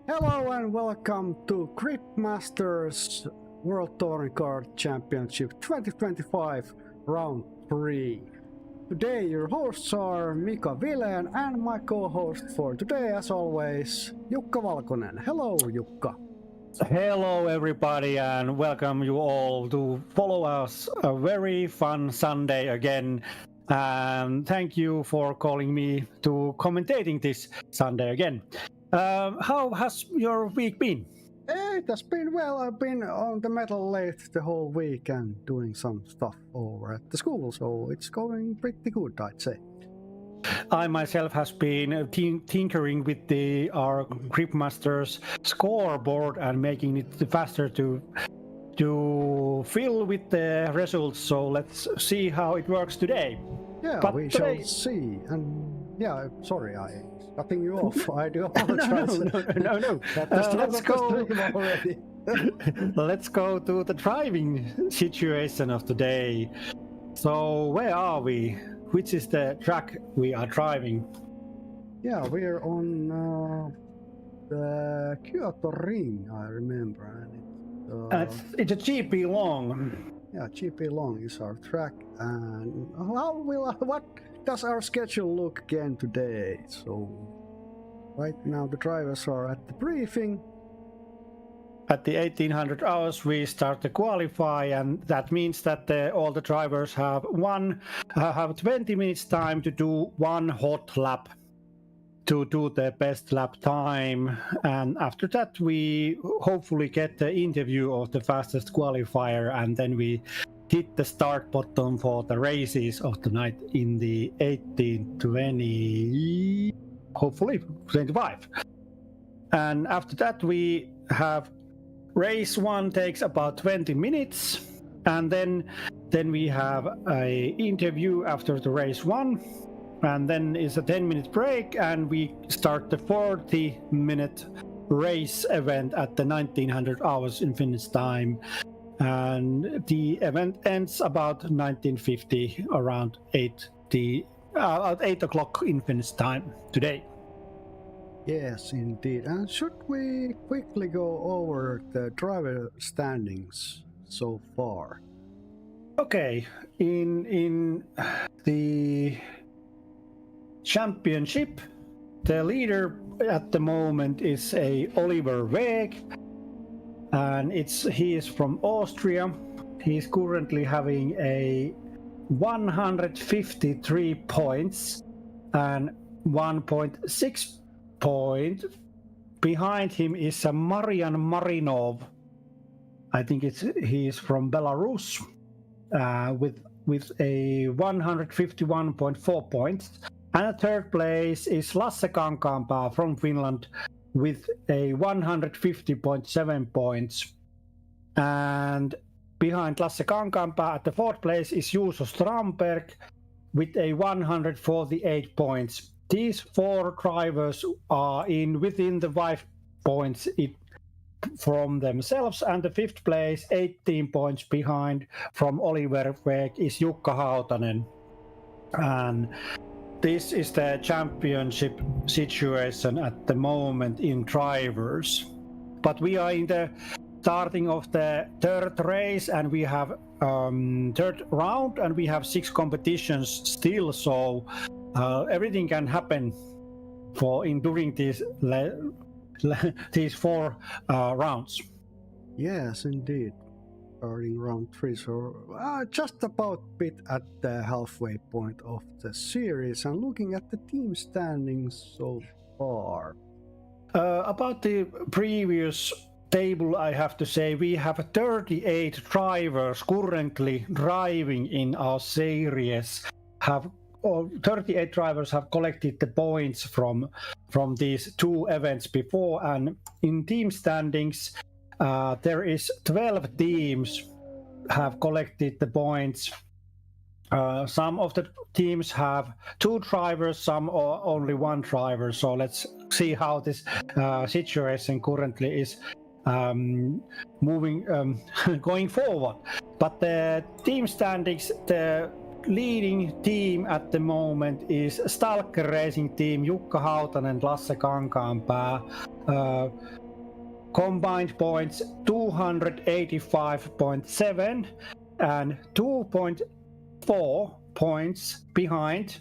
Hello and welcome to Grip Masters World Touring Car Championship 2025 Round 3. Today your hosts are Mika Vilen and my co-host for today as always, Jukka Valkonen. Hello Jukka. Hello everybody and welcome you all to follow us a very fun Sunday again. And thank you for calling me to commentating this Sunday again. How has your week been? It has been well. I've been on the metal lathe the whole week and doing some stuff over at the school, so it's going pretty good, I'd say. I myself has been tinkering with our Gripmasters scoreboard and making it faster to fill with the results. So let's see how it works today. Yeah, but we today... shall see. And yeah, sorry, I cutting you off. I do apologize. No. Let's go. Let's go to the driving situation of today. So where are we? Which is the track we are driving? Yeah, we're on the Kyoto Ring, I remember. And it's a GP long. Yeah, GP long is our track. And what does our schedule look again today? So right now the drivers are at the briefing. At the 1800 hours we start to qualify, and that means that all the drivers have 20 minutes time to do one hot lap to do the best lap time, and after that we hopefully get the interview of the fastest qualifier, and then we hit the start button for the races of the night in the 1820, hopefully 25. And after that we have race 1 takes about 20 minutes, and then we have a interview after the race 1, and then is a 10-minute break, and we start the 40-minute race event at the 1900 hours in Finnish time, and the event ends about 1950 around 8 o'clock in Finnish time today. Yes, indeed. And should we quickly go over the driver standings so far? Okay, in the championship, the leader at the moment is Oliver Weg, and he is from Austria. He's currently having 153 points and 1.6 point. Behind him is Marian Marinov. I think he is from Belarus, with a 151.4 points. And third place is Lasse Kankaanpää from Finland with a 150.7 points. And behind Lasse Kankaanpää at the fourth place is Juuso Stramberg with a 148 points. These 4 drivers are within the 5 points from themselves, and the 5th place, 18 points behind from Oliver Weg, is Jukka Hautanen. And this is the championship situation at the moment in drivers. But we are in the starting of the third race, and we have third round, and we have 6 competitions still, so everything can happen during these 4 rounds. Yes, indeed. Starting round 3, so just about bit at the halfway point of the series, and looking at the team standings so far. About the previous table, I have to say we have 38 drivers currently driving in our series. 38 drivers have collected the points from these 2 events before, and in team standings there is 12 teams have collected the points. Some of the teams have 2 drivers, some only 1 driver, so let's see how this situation currently is moving going forward. But the team standings, the leading team at the moment is Stalker Racing Team, Jukka Hautanen, Lasse Kankaanpää. combined points 285.7, and 2.4 points behind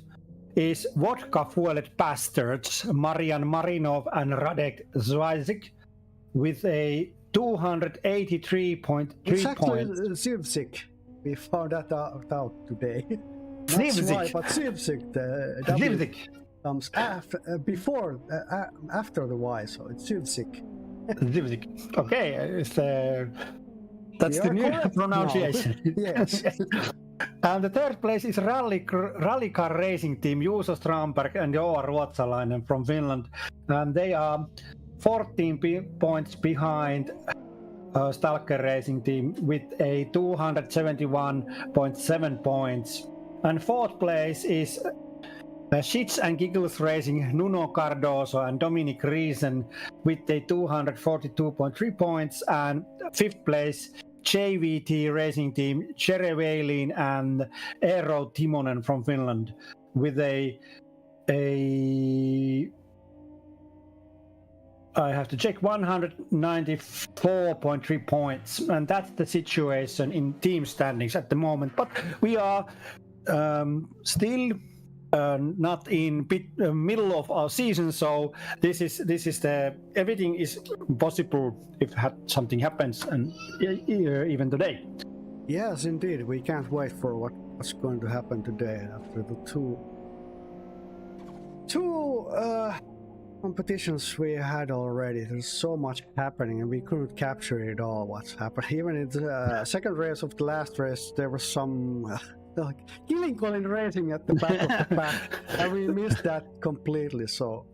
is vodka-fueled bastards Marian Marinov and Radek Zwijzik with a 283.3 It's actually points. Zivzik. We found that out today. Not Zivzik. Zwijzik, but Zivzik. The W Zivzik. comes after the Y, so it's Zivzik. Zivzik. Okay, that's You the are new correct pronunciation. now. Yes. And the third place is rally car racing team Juuso Strandberg and Joa Ruotsalainen from Finland, and they are 14 points behind Stalker Racing Team with a 271.7 points. And fourth place is Shits and Giggles Racing Nuno Cardoso and Dominic Riesen with a 242.3 points. And fifth place JVT Racing Team Jere Weilin and Eero Timonen from Finland with a I have to check 194.3 points, and that's the situation in team standings at the moment. But we are still not in middle of our season, so this is the everything is possible if something happens, and even today. Yes, indeed. We can't wait for what's going to happen today after the two competitions we had already. There's so much happening and we couldn't capture it all what's happened. Even in the second race of the last race there was some like Killing Colin racing at the back of the pack and we missed that completely, so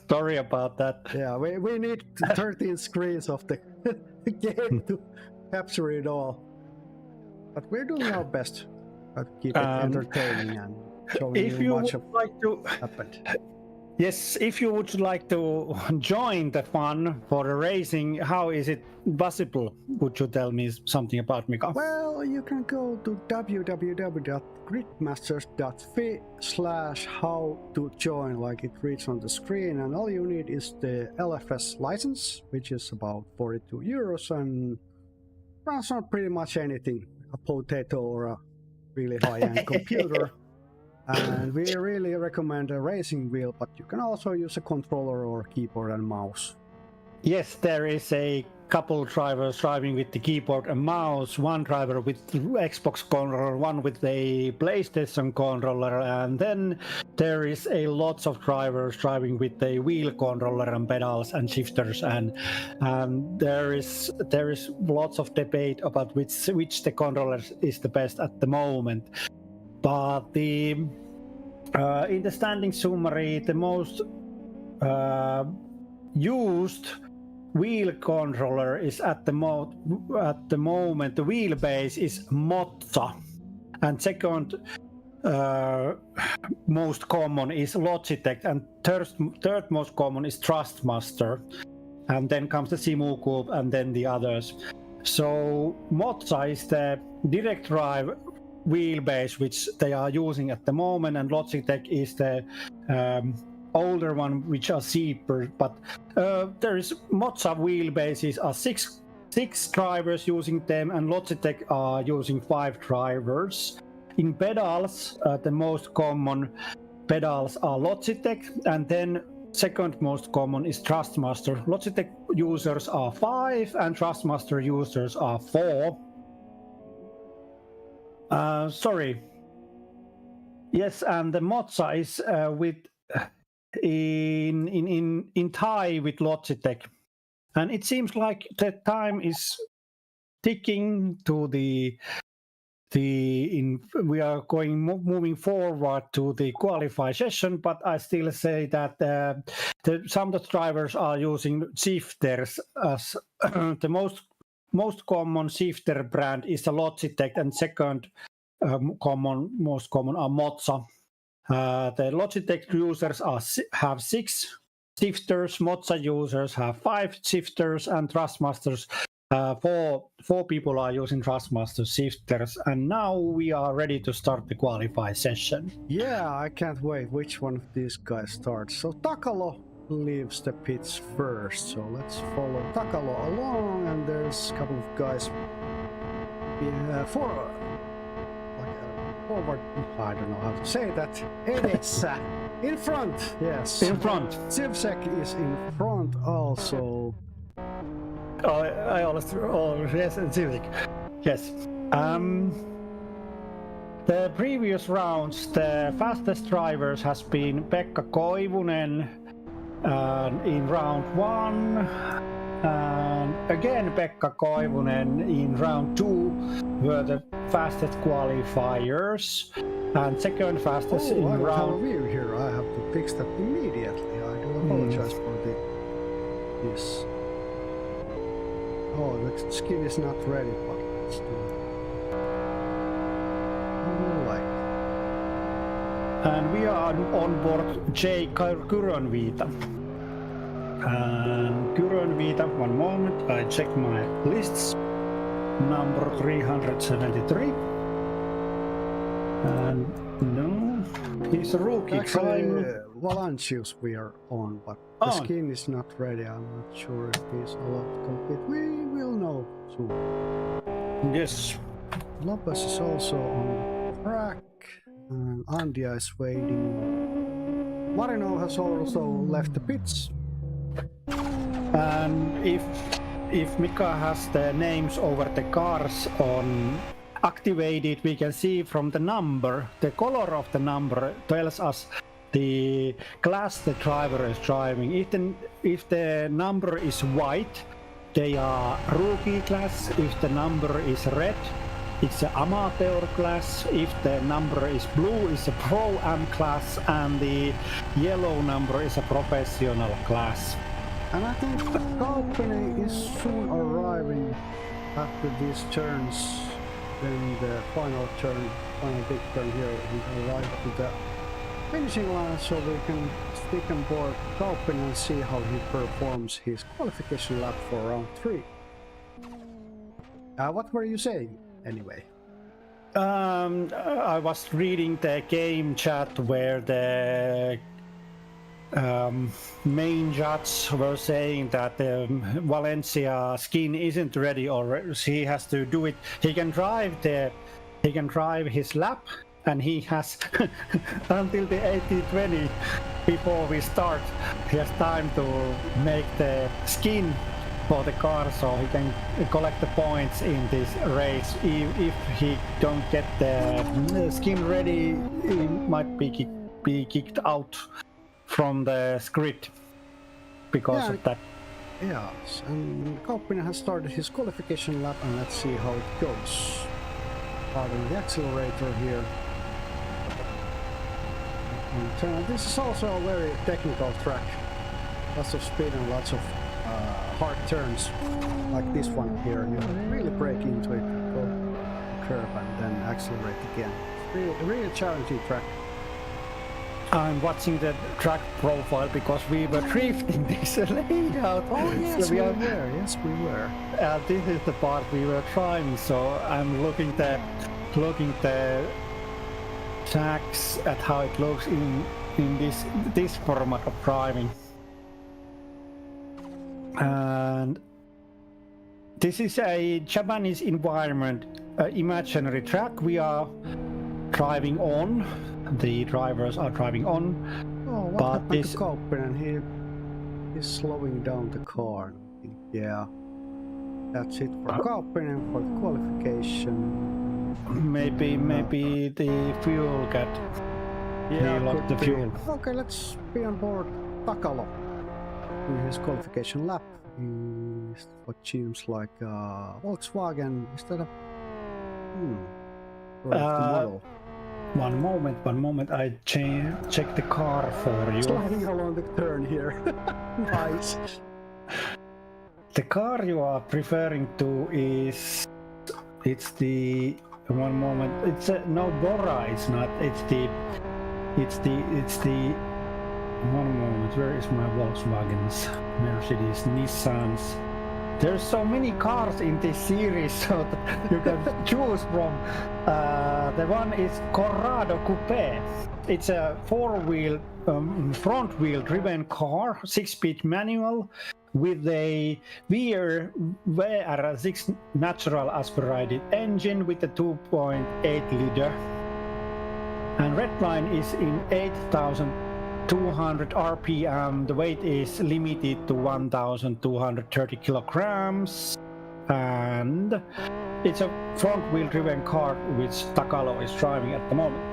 sorry about that. yeah, we need 13 screens of the game to capture it all, but we're doing our best to keep it entertaining and showing you much of what happened. Yes, if you would like to join the fun for the racing, how is it possible? Would you tell me something about, Mika? Well, you can go to www.gridmasters.fi/how to join, like it reads on the screen, and all you need is the LFS license, which is about €42, and runs on pretty much anything, a potato or a really high-end computer. And we really recommend a racing wheel, but you can also use a controller or keyboard and mouse. Yes, there is a couple drivers driving with the keyboard and mouse, one driver with Xbox controller, one with a PlayStation controller, and then there is a lots of drivers driving with a wheel controller and pedals and shifters, and there is lots of debate about which the controller is the best at the moment. But in the standing summary, the most used wheel controller is at the moment the wheelbase is Mozza, and second most common is Logitech, and third most common is Trustmaster, and then comes the Simu Cube, and then the others. So Mozza is the direct drive wheelbase which they are using at the moment, and Logitech is the older one which are cheaper, but there is Mozza wheelbases are six drivers using them, and Logitech are using 5 drivers. In pedals, the most common pedals are Logitech, and then second most common is Trustmaster. Logitech users are 5 and Trustmaster users are 4. Sorry. Yes, and the Mozza is in tie with Logitech, and it seems like the time is ticking to we are moving forward to the qualify session, but I still say that some of the drivers are using shifters as the most common shifter brand is the Logitech, and second most common are Mozza. The Logitech users have 6 shifters, Mozza users have 5 shifters, and Trustmasters, 4 people are using Trustmaster shifters. And now we are ready to start the qualify session. Yeah, I can't wait which one of these guys starts. So Takalo, leaves the pits first. So let's follow Takalo along, and there's a couple of guys forward. I don't know how to say that. Edessä, in front. Yes. In front. Zivsek is in front also. Oh, I always yes, Zivsek. Yes. The previous rounds, the fastest drivers has been Pekka Koivunen in round 1, and again Pekka Koivunen in round 2 were the fastest qualifiers, and second fastest in I have a round. view here. I have to fix that immediately. I do apologize for this. Oh, the skin is not ready, but let's do it. Alright. And we are on board J. Kuronviita. And Kuronviita, one moment, I check my lists. Number 373. And no, he's a rookie. Actually, Valancius we are on, but the skin is not ready. I'm not sure if he's allowed to compete. We will know soon. Yes. Lopez is also on the track, and Andia is waiting. Marino has also left the pits. And if Mika has the names over the cars on activated, we can see from the number, the color of the number tells us the class the driver is driving. If the number is white, they are rookie class. If the number is red, it's an amateur class. If the number is blue, it's a pro-am class, and the yellow number is a professional class. And I think the company is soon arriving after these turns. Then the final big turn here, we arrive to the finishing line, so we can stick on board Kaupin and see how he performs his qualification lap for round 3. What were you saying, anyway? I was reading the game chat where the main judge were saying that Valencia skin isn't ready, or he has to do it. He can drive his lap, and he has until the 80-20 before we start. He has time to make the skin for the car, so he can collect the points in this race. If he don't get the skin ready, he might be kicked out from the grid because of that. Yes, and Kaupinen has started his qualification lap, and let's see how it goes. Starting the accelerator here. And this is also a very technical track. Lots of speed and lots of hard turns, like this one here. You really break into it, go curve, and then accelerate again. It's really challenging track. I'm watching the track profile because we were drifting this layout. Oh yes, so we were. Yes, we were. This is the part we were trying. So I'm looking the tracks at how it looks in this format of driving. And this is a Japanese environment, imaginary track we are driving on. The drivers are driving on. Oh, what happened to Kaupinen? He is slowing down the car. Yeah, that's it for Kaupinen for the qualification. Maybe the fuel got lost the fuel. Okay, let's be on board Takalo in his qualification lap. Is what seems like Volkswagen. Is that a model? One moment, I check the car for you. Sliding along the turn here. Nice. The car you are referring to it's the one moment. It's no Bora. It's not. It's the one moment. Where is my Volkswagens, Mercedes, Nissans? There's so many cars in this series, so that you can choose from. The one is Corrado Coupe. It's a four-wheel, front-wheel driven car, 6-speed manual with a VR6 natural aspirated engine with a 2.8 liter. And redline is in 8,200 RPM. The weight is limited to 1,230 kilograms. And it's a front-wheel driven car which Takalo is driving at the moment.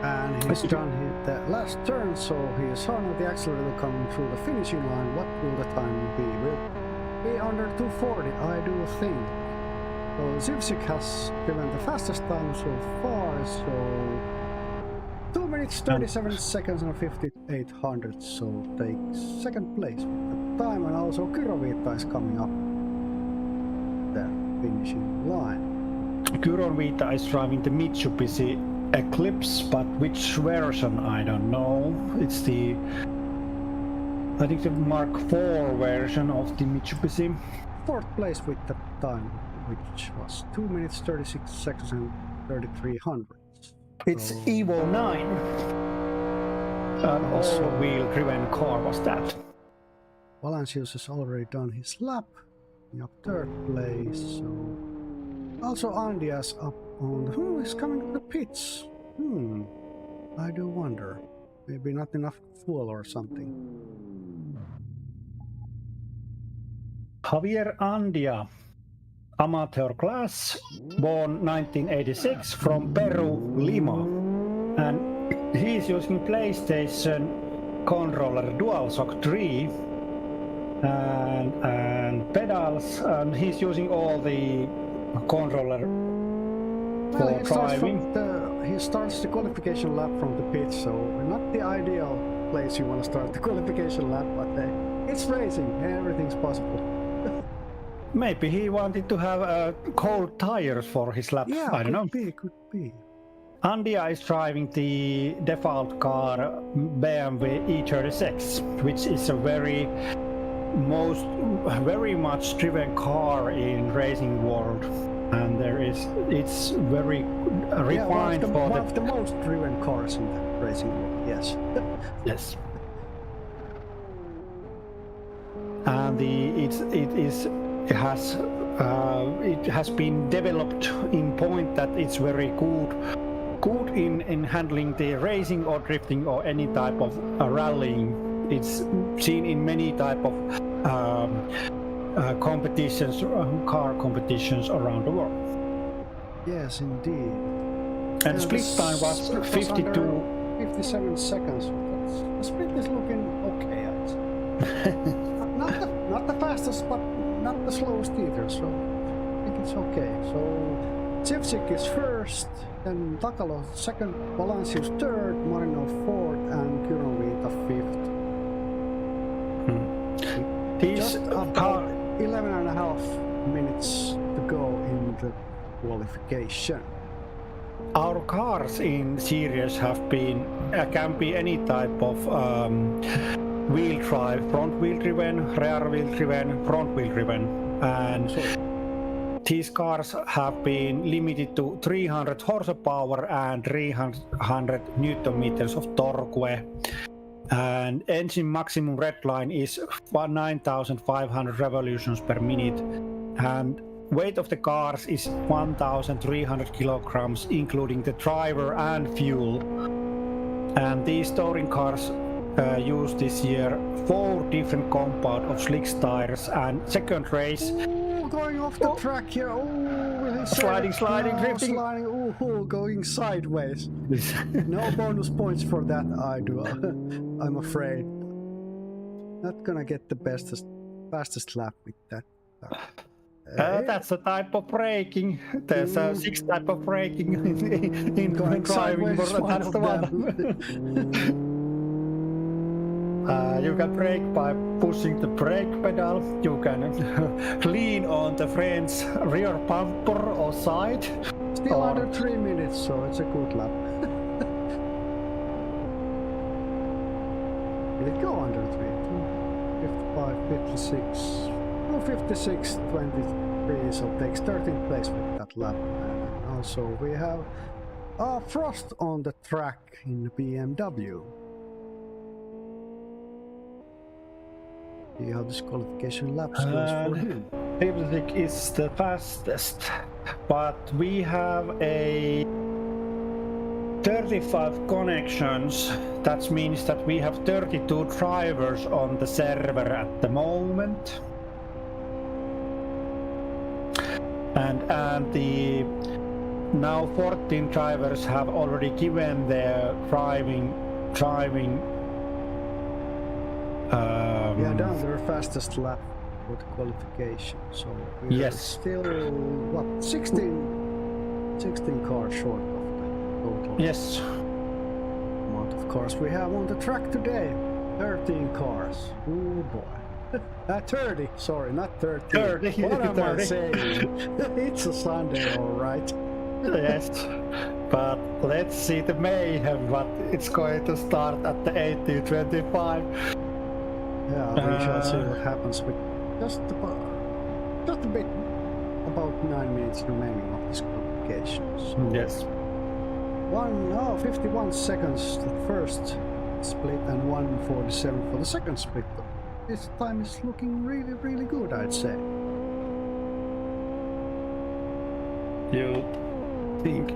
And he's done the last turn, so he is on the accelerator coming through the finishing line. What will the time be? Will be under 240, I do think. So Zivsik has given the fastest time so far, so 2 minutes 37 seconds and 58 hundredths, so takes second place with the time, and also Kyrovita is coming up the finishing line. Kyrovita is driving the Mitsubishi Eclipse, but which version I don't know. It's the, I think, the Mark IV version of the Mitsubishi. Fourth place with the time, which was 2 minutes 36 seconds and 33 hundredths. It's Evo 9. An all-wheel driven car was that. Valancius has already done his lap, in up third place. So also Andia's up on the, who is coming to the pits? I do wonder. Maybe not enough fuel or something. Javier Andia, amateur class, born 1986 from Peru, Lima. And he's using PlayStation controller DualShock 3 and pedals, and he's using all the controller for driving. He starts the qualification lap from the pit, so not the ideal place you want to start the qualification lap, but it's racing and everything's possible. Maybe he wanted to have cold tires for his lap. Yeah, I don't know. Could be. Andia is driving the default car BMW E36, which is a very much driven car in racing world, and it's very refined one of the most driven cars in the racing world. Yes. Yes. And it has been developed in point that it's very good in handling the racing or drifting or any type of rallying. It's seen in many type of competitions, car competitions around the world. Yes, indeed. And the split time was 57 seconds. The split is looking okay. not the fastest, but not the slowest either. So I think it's okay. So Zivsik is first, then Takalo second, Valancius third, Marinov fourth, and Kyrovita fifth. Just about 11 and a half minutes to go in the qualification. Our cars in series have been can be any type of wheel drive, front wheel driven, rear wheel driven, front wheel driven, and these cars have been limited to 300 horsepower and 300 newton meters of torque. And engine maximum redline is 9,500 revolutions per minute, and weight of the cars is 1,300 kilograms, including the driver and fuel. And these touring cars use this year 4 different compound of slick tires, and second race. Going off the track here. Sliding, drifting. Going sideways. No bonus points for that, I'm afraid. Not gonna get the fastest lap with that. That's a type of braking. There's 6 type of braking in going driving. That's the one. You can brake by pushing the brake pedal. You can lean on the friend's rear bumper or side. Still under 3 minutes, so it's a good lap. Did it go under 3? 55, 56, 23, so takes 13th place with that lap. And also we have Frost on the track in the BMW. See how this qualification lap goes for him. Leipzig is the fastest, but we have a 35 connections. That means that we have 32 drivers on the server at the moment. And the now 14 drivers have already given their driving yeah, down their fastest lap for the qualification. So we're still what 16 cars short of the total. Yes. Amount of cars we have on the track today. 13 cars. Oh boy. 30, sorry, not 13. 30. What am I saying? It's a Sunday, all right. Yes, but let's see the mayhem, but it's going to start at the 18:25. Yeah, we shall see what happens with just a bit, about 9 minutes remaining of this qualification. So Yes. 51 seconds the first split and 1:47 for the second split. This time is looking really, really good, I'd say. You think?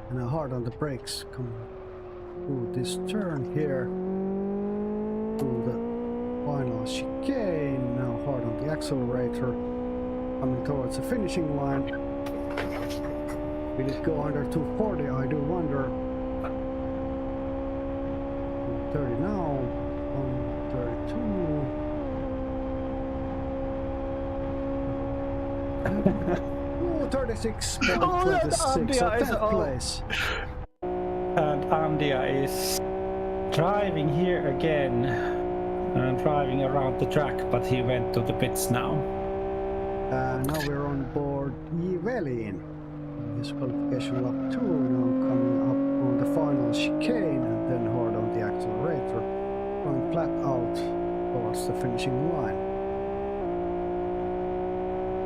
And hard on the brakes coming through this turn here to the final chicane. Now hard on the accelerator, coming towards the finishing line. Will it go under 240? I do wonder. 30 now, 32. 36.26, so 10th place. And Andia is driving here again and driving around the track, but he went to the pits now. Now we're on board Evelyn. His qualification lap 2 now coming up on the final chicane and then hard on the accelerator, going flat out towards the finishing line.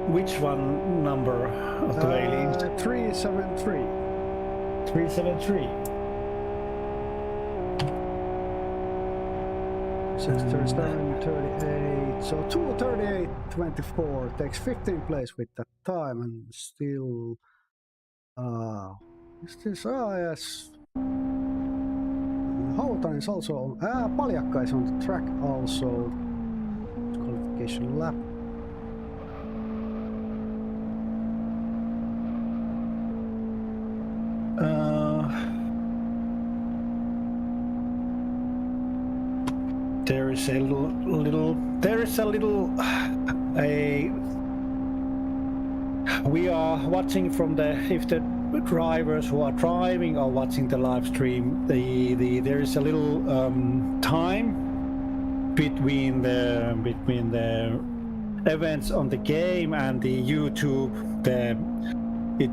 Which one number of the Whaley? 373. 373. 637, 38. So 2:38.24 takes 15th place with that time, and still. Is this? Yes. Houghton is also. Paljakka is on the track also. Qualification lap. There is a little. We are watching from if the drivers who are driving are watching the live stream. There is a little time between the events on the game and the YouTube. It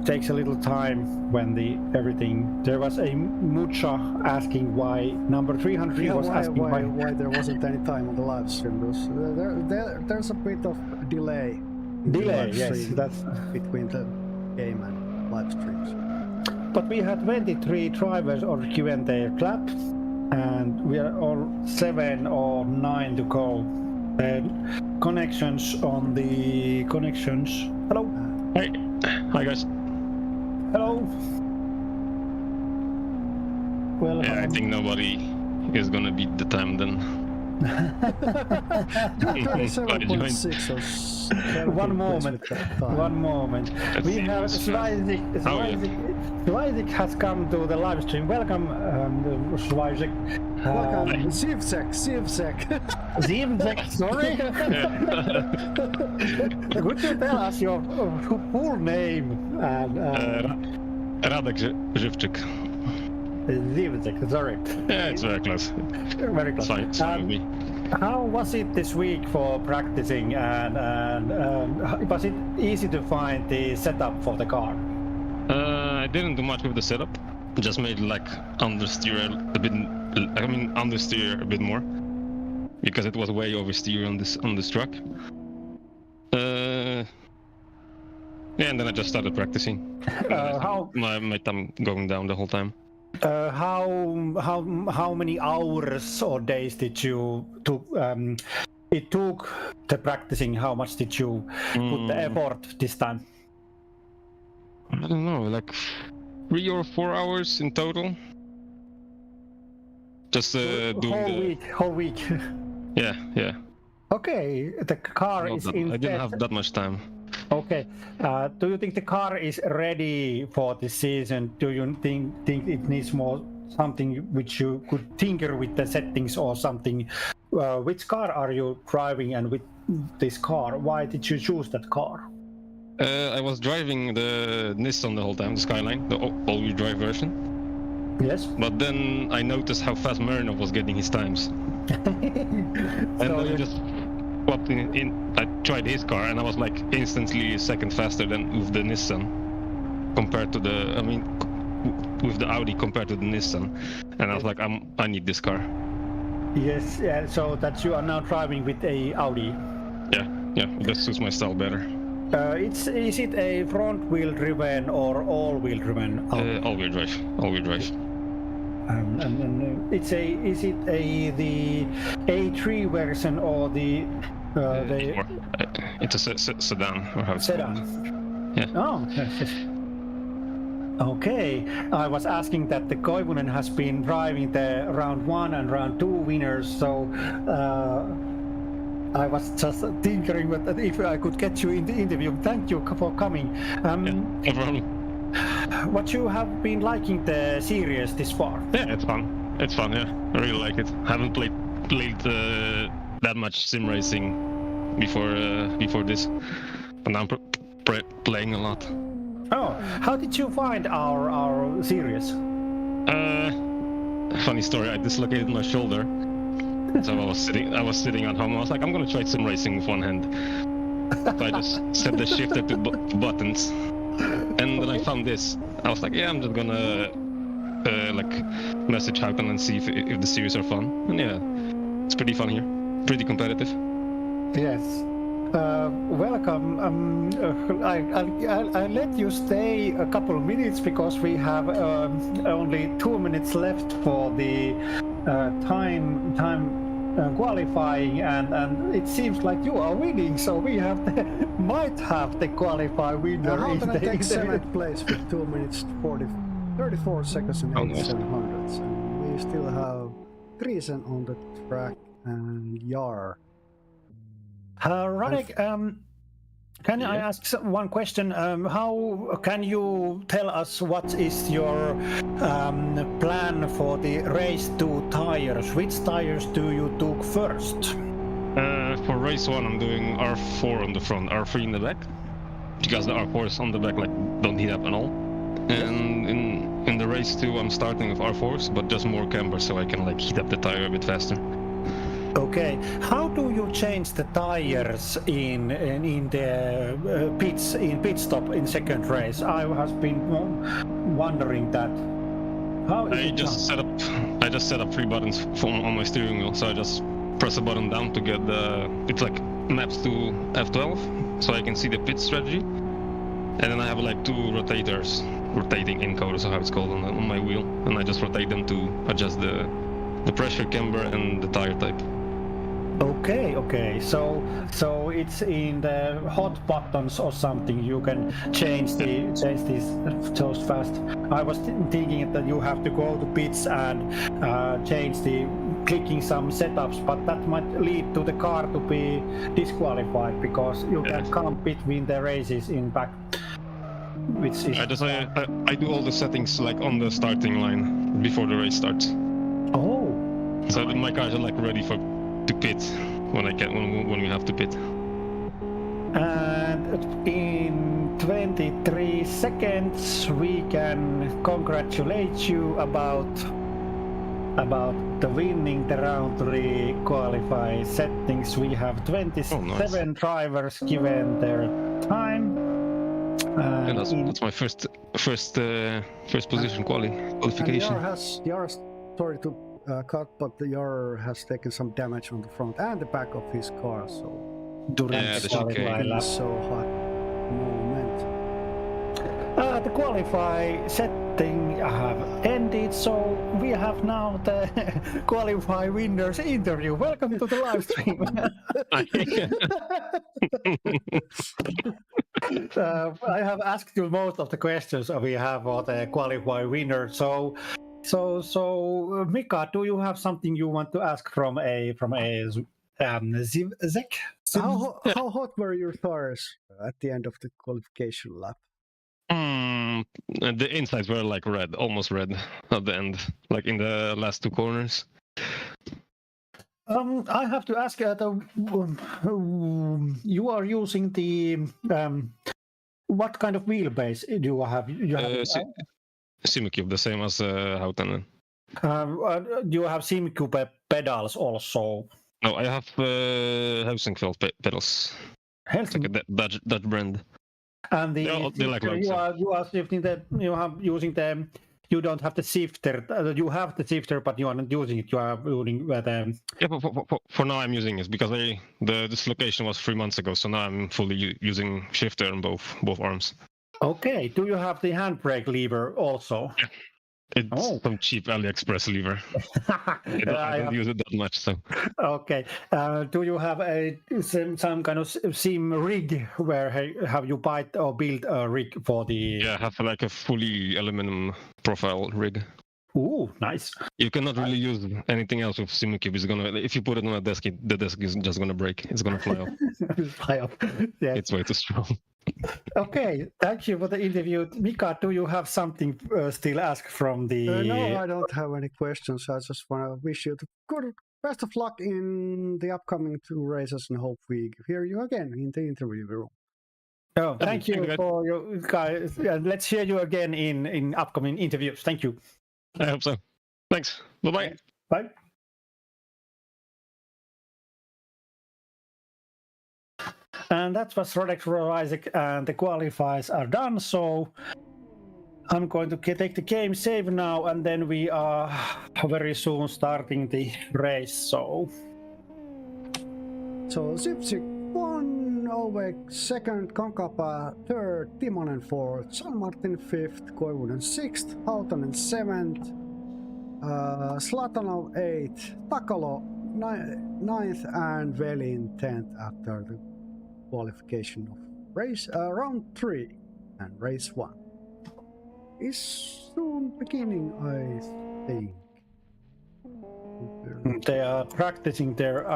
takes a little time when everything. There was a Mucha asking why number 303 was asking why there wasn't any time on the live stream. There's a bit of delay. Yes, that's between the game and live streams. But we had 23 drivers or given their lap, and we are all 7 or 9 to go. Connections. Hello. Hey. Hi guys. Hello. Well, yeah, I think nobody is gonna beat the time then. 27.6. One moment. Let's We see have what's- Svajzik has come to the live stream. Welcome, Svajzik. Welcome, Zivzek. Zivzek, sorry. Could you tell us your full name? Radek Żywczyk. Zivzek, sorry. Yeah, it's very close. Very close. It's fine with me. How was it this week for practicing, and was it easy to find the setup for the car? I didn't do much with the setup. Just made like understeer a bit more. because it was way oversteer on this truck. Yeah, and then I just started practicing. How my time going down the whole time. how many hours or days did you it took the practicing? How much did you put the effort this time? I don't know, like 3 or 4 hours in total. Just doing whole week. Yeah. Okay, the car is in. I didn't have that much time. Okay, do you think the car is ready for the season? Do you think it needs more something which you could tinker with the settings or something? Which car are you driving, and with this car, why did you choose that car? I was driving the Nissan the whole time, the Skyline, the all-wheel drive version. Yes. But then I noticed how fast Marinov was getting his times. And then I just swapped in. I tried his car, and I was like instantly a second faster than with the Nissan compared to the. I mean, with the Audi compared to the Nissan, and I was like, I need this car. Yes. Yeah. So that you are now driving with a Audi. Yeah. This suits my style better. Is it a front-wheel driven or all-wheel driven? All-wheel drive. And is it the A3 version or the it's a sedan or how it's sedan? called. Yeah. Oh, yes. Okay. I was asking that the Koivunen has been driving the round 1 and round 2 winners, so I was just tinkering with that if I could get you in the interview. Thank you for coming. No problem. What you have been liking the series this far? Yeah, it's fun. Yeah, I really like it. I haven't played that much sim racing before this, but now I'm playing a lot. Oh, how did you find our series? Funny story. I dislocated my shoulder, so I was sitting at home. I was like, I'm gonna try sim racing with one hand. So I just set the shifter to buttons. And then I found this. I was like, yeah, I'm just gonna like message Houghton and see if the series are fun. And yeah, it's pretty fun here. Pretty competitive. Yes. Welcome. I let you stay a couple of minutes because we have only 2 minutes left for the time qualifying, and it seems like you are winning, so we might have the qualify winner. Houghton takes 7th place with 2 minutes 34 seconds and 87 hundredths. And we still have Driesen on the track and Yar. Radek, can I ask one question? How can you tell us what is your plan for the race 2 tires? Which tires do you took first? For race 1, I'm doing R4 on the front, R3 in the back, because the R4s on the back don't heat up at all. And in the race 2, I'm starting with R4s, but just more camber, so I can heat up the tire a bit faster. Okay, how do you change the tires in the pit stop in second race? I have been wondering that. How is it done? I just set up 3 buttons on my steering wheel, so I just press a button down to get it's like maps to F12, so I can see the pit strategy, and then I have 2 rotators, rotating encoders, or how it's called, on my wheel, and I just rotate them to adjust the pressure, camber, and the tire type. Okay. So it's in the hot buttons or something. You can change these so fast. I was thinking that you have to go to pits and change clicking some setups, but that might lead to the car to be disqualified because you can come between the races in back. Which is I do all the settings on the starting line before the race starts. Oh. So my cars are ready to pit when we have to pit. And in 23 seconds we can congratulate you about the winning the round 3 qualify settings. We have 27 drivers given their time. And that's my first position qualification. Yara, sorry to cut, but your has taken some damage on the front and the back of his car, so During Yeah, the the chicane. qualify it's lap. so hot moment. The qualify setting have ended, so we have now the qualify winners interview. Welcome to the live stream. I have asked you most of the questions we have for the qualify winner. So, Mika, do you have something you want to ask from a Zek? How hot were your tires at the end of the qualification lap? The insides were like red, almost red at the end, like in the last two corners. I have to ask, you are using the what kind of wheelbase do you have? You have Simcube, the same as Hautanen. do you have SimCube pedals also? No, I have Helsingfeld pedals, Helsinki. like that brand. And the They're like shifter, you are shifting the you have using the you don't have the shifter. You have the shifter, but you are not using it. You are using the Yeah, for now I'm using it because the dislocation was 3 months ago, so now I'm fully using shifter on both arms. Okay. Do you have the handbrake lever also? Yeah. It's some cheap AliExpress lever. I don't use it that much, so. Okay. Do you have some kind of sim rig where have you bought or built a rig for the? Yeah, I have like a fully aluminum profile rig. Ooh, nice. You cannot really use anything else with SimCube. It's gonna, if you put it on a desk, the desk is just gonna break. It's gonna fly off. Fly off. Yeah. It's way too strong. Okay, thank you for the interview. Mika, do you have something still ask from the? No, I don't have any questions. I just want to wish you the best of luck in the upcoming 2 races, and hope we hear you again in the interview room. Oh, thank you for you guys. And let's hear you again in upcoming interviews. Thank you. I hope so. Thanks. Bye-bye. Bye. And that was Roderick Isaac, and the qualifiers are done. So I'm going to take the game save now, and then we are very soon starting the race. So Zipzik 1, Ovek 2nd, Kankapa 3rd, Timonen 4th, San Martin 5th, Koivunen 6th, Hautanen 7th, Slatanov 8th, Takalo 9th, and Velin 10th after the qualification of race round 3, and race 1 is soon beginning, I think. They are practicing there.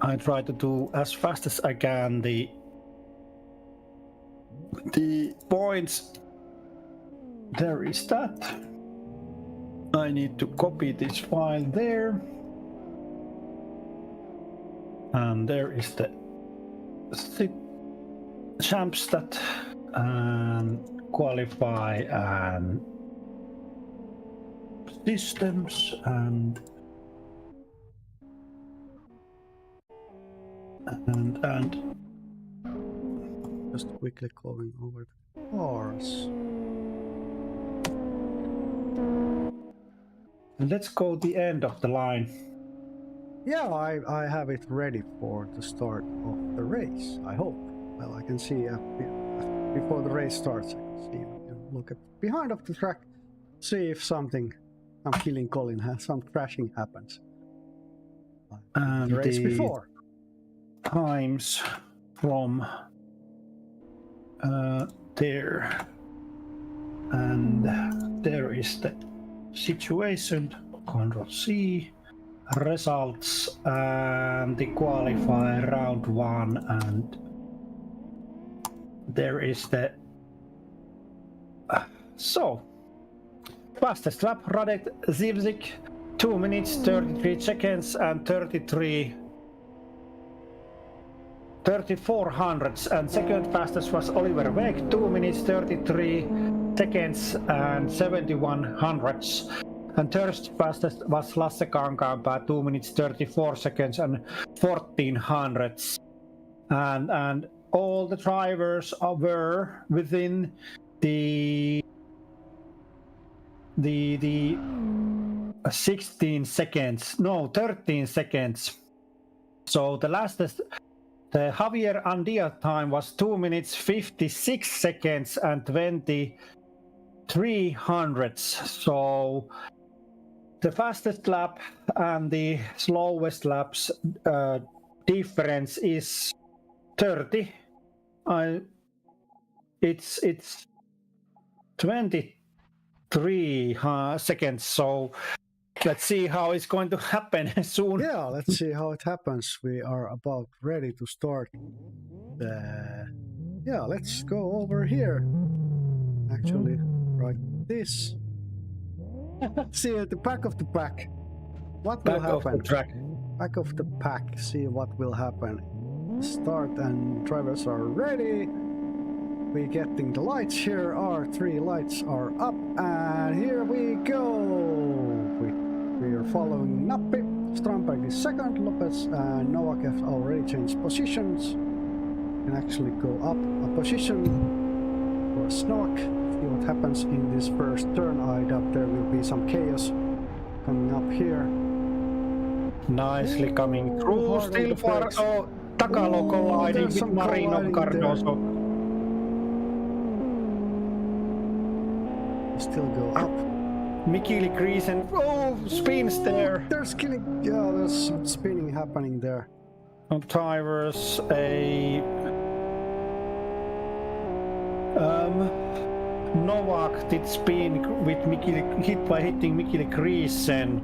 I try to do as fast as I can the points. There is that. I need to copy this file there. And there is the Champstat and qualify and systems and just quickly going over the cars. Let's go the end of the line. Yeah, I have it ready for the start of the race, I hope. Well, I can see before the race starts, I can see, look at behind of the track, see if some killing Colin has, some crashing happens. And the race before. Times from there. And there is the situation, Ctrl+C. Results and the qualify round 1, and there is the so fastest lap Radek Zivzik 2 minutes 33 seconds and 34 hundredths, and second fastest was Oliver Weg 2 minutes 33 seconds and 71 hundredths. And third fastest was Lasse Kankaanpää 2 minutes 34 seconds and 14 hundredths. And all the drivers were within the 16 seconds. No, 13 seconds. So the Javier Andia time was 2 minutes 56 seconds and 23 hundredths. So the fastest lap and the slowest laps difference is 30. It's 23 seconds. So let's see how it's going to happen soon. Yeah, let's see how it happens. We are about ready to start. Yeah, let's go over here. Actually, like this. See at the back of the pack. What will Back of happen? the track. Back of the pack. See what will happen. Start and drivers are ready. We getting the lights here. Our 3 lights are up, and here we go. We are following Nappi. Strandberg is second. Lopez and Novak have already changed positions. Can actually go up a position for Snock. See what happens in this first turn. I doubt there will be some chaos coming up here. Nicely coming through. Hard on Still the far. brakes. Oh, Takalo colliding there's with some Marino colliding Cardoso. Still go up. Mikili Kriisen. Oh, spins there. There's killing. Yeah, there's some spinning happening there. On tires, a Novak did spin with hit by hitting Mikili Kriisen.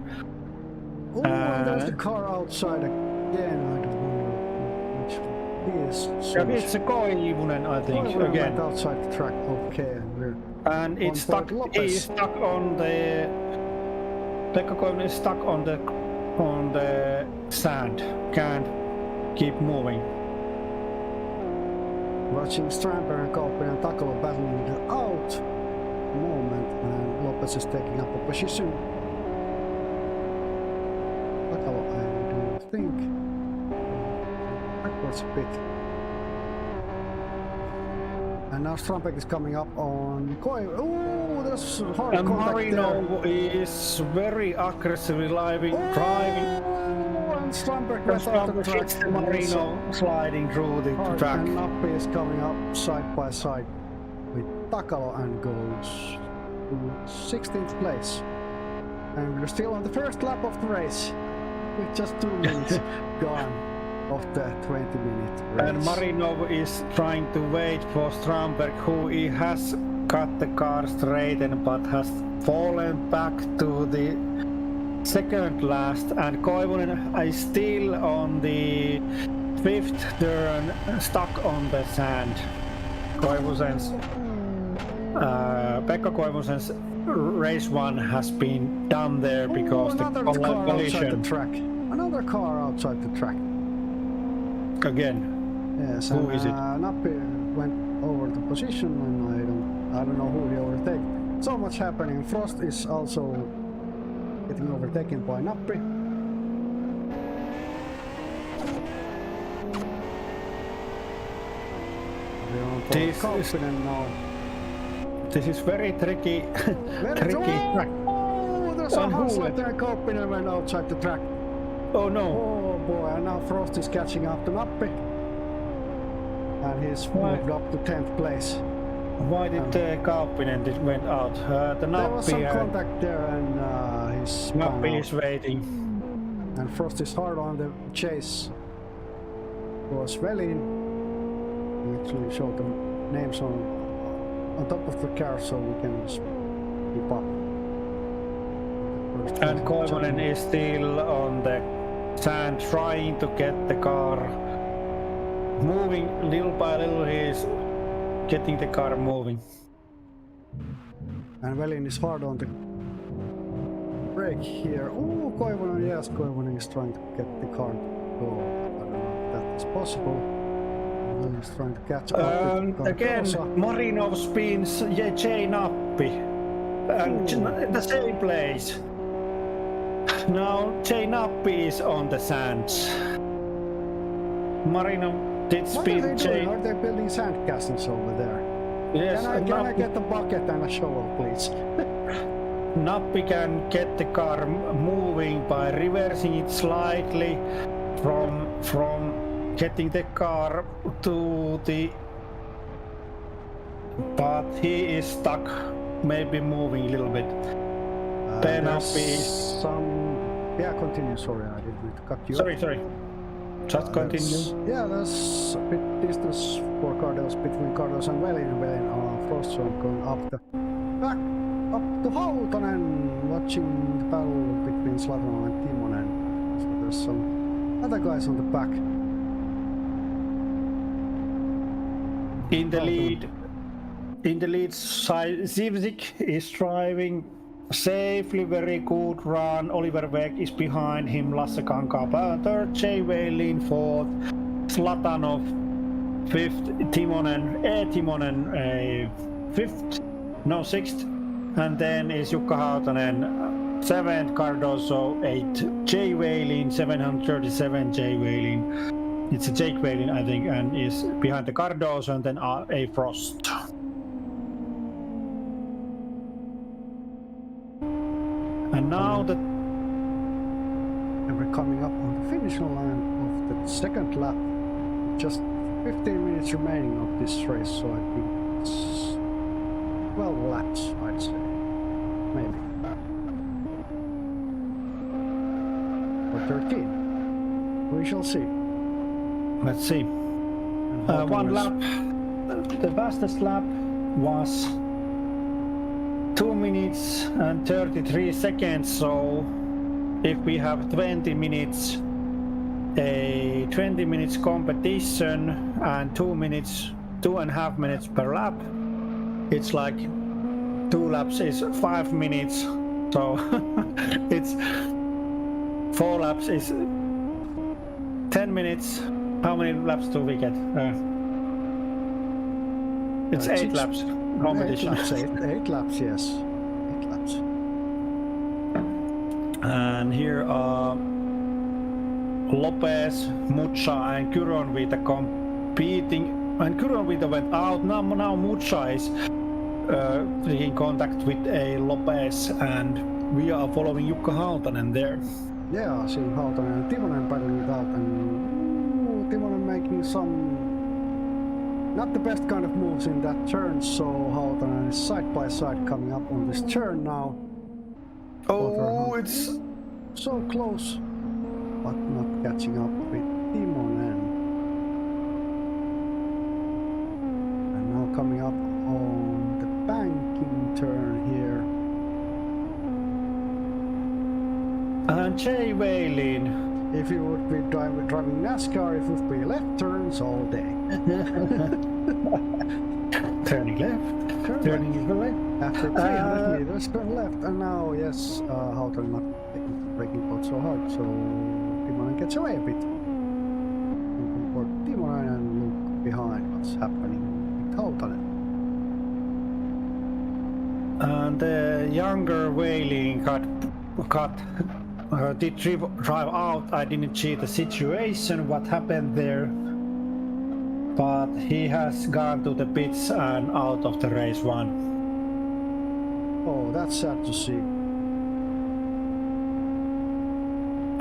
Oh, and there's the car outside again. I don't know which one is. It's a Koivunen, I think, Koivunen again. went outside the track. Okay, and we're And it's stuck. He's stuck on the. Pekka Koivunen is stuck on the sand. Can't keep moving. watching Strandberg and Kauppi and Takalo battling it out. Moment, and Lopez is taking up a position. Takalo, I do think backwards a bit. And now Strandberg is coming up on Koi. Oh, there's hard And contact Marino there. is very aggressively driving. And Strandberg went off the track. Hits the Marino sliding through the Hard, track. and Nappi is coming up side by side with Takalo and goes to 16th place. And we're still on the first lap of the race with just 2 minutes gone of the 20-minute race. And Marino is trying to wait for Strandberg, who he has cut the car straightened but has fallen back to the second last, and Koivunen is still on the fifth turn, stuck on the sand. Koivusen's Pekka Koivusen's race one has been done there because the another car outside collision the track. Another car outside the track. again. Yes, Who and, is it? Nappi went over the position, and I don't know who he overtake. So much happening. Frost is also getting overtaken by Nappi. This is- now. This is very tricky, tricky track. Oh, there's a And who hustle went? there. Kauppinen went outside the track. Oh no! Oh boy, and now Frost is catching up to Nappi. And he's Why? moved up to 10th place. Why did Kauppinen went out? The There was some Nappi, contact there, and he's spun Nappi out. is waiting. And Frost is hard on the chase. Was Velin. We actually showed the names on top of the car so we can just keep up. First And one. Koivunen is still on the sand trying to get the car moving little by little. He's getting the car moving. And Velin is hard on the brake here. Oh, Koivunen, yes, Koivunen is trying to get the car to go. I don't know if that is possible. Velin is trying to catch up with Again, Cardoso. Marino spins J Nappi. And the same place. Now J Nappi is on the sands. Marino did What are spin they J. doing? Are they building sandcastles over there? Yes, Can I Nappi- get a bucket and a shovel, please? Nappi can get the car moving by reversing it slightly from getting the car to the, but he is stuck, maybe moving a little bit. Then Nappi is some. Yeah, continue. Sorry, I didn't cut you. sorry. Just continue. There's a bit distance for Cardos between Cardos and Velin. Velin on Frost Zone going back up to Hautanen, watching the battle between Zlatan and Timonen. So there's some other guys on the back. In the lead side, Zivzik is driving safely, very good run. Oliver Weg is behind him, Lasse Kankaanpää third, Jay Weylin fourth, Zlatanov fifth, Timonen sixth, and then is Jukka Hautanen seventh, Cardoso eighth, Jay Weylin 737, Jay Weylin. It's a Jake Weylin, I think, and is behind the Cardoso, and then A Frost. And now that we're coming up on the finish line of the second lap, just 15 minutes remaining of this race, so I think it's 12 laps, I'd say, maybe, or 13. We shall see. Let's see. One lap. The fastest lap was 2 minutes and 33 seconds. So if we have 20 minutes, a 20 minutes competition and 2.5 minutes per lap, it's like 2 laps is 5 minutes. So it's 4 laps is 10 minutes. How many laps do we get? It's 8 laps competition. 8 laps, yes. 8 laps. And here are Lopez, Mucha and Kyronvita competing. And Kyronvita went out. Now Mucha is taking contact with a Lopez, and we are following Jukka Hautanen there. Yeah, seeing Hautanen and Timonen battling it out, and Timonen making some not the best kind of moves in that turn, so Hautanen is side by side coming up on this turn now. Oh, it's so close, but not catching up with Timonen. And now coming up on the banking turn here. And Jay Weylin. If you would be driving NASCAR, it would be left turns all day. Turning left, turning left. After 300 meters, turn left, and now, yes, Hautanen not taking the braking pot so hard, so Timonen gets away a bit. Looking for Timonen and look behind what's happening with Hautanen. And the younger Weylin did drive out. I didn't see the situation, what happened there, but he has gone to the pits and out of the race one. Oh, that's sad to see.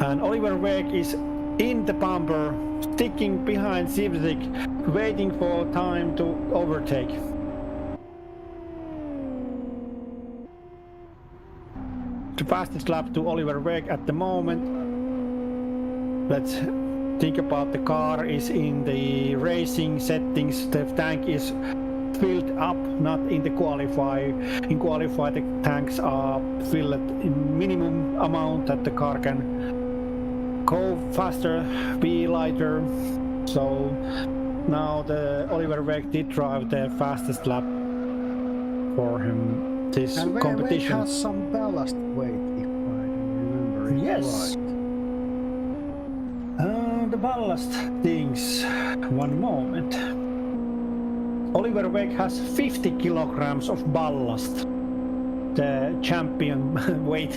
And Oliver Weg is in the bumper, sticking behind Zivzik, waiting for time to overtake. The fastest lap to Oliver Weg at the moment. Let's think about the car is in the racing settings. The tank is filled up, not in the qualify. In qualify, the tanks are filled in minimum amount that the car can go faster, be lighter. So now the Oliver Weg did drive the fastest lap for him. This and competition has some ballast weight, if I remember it yes. right. The ballast things. One moment. Oliver Weg has 50 kilograms of ballast, the champion weight.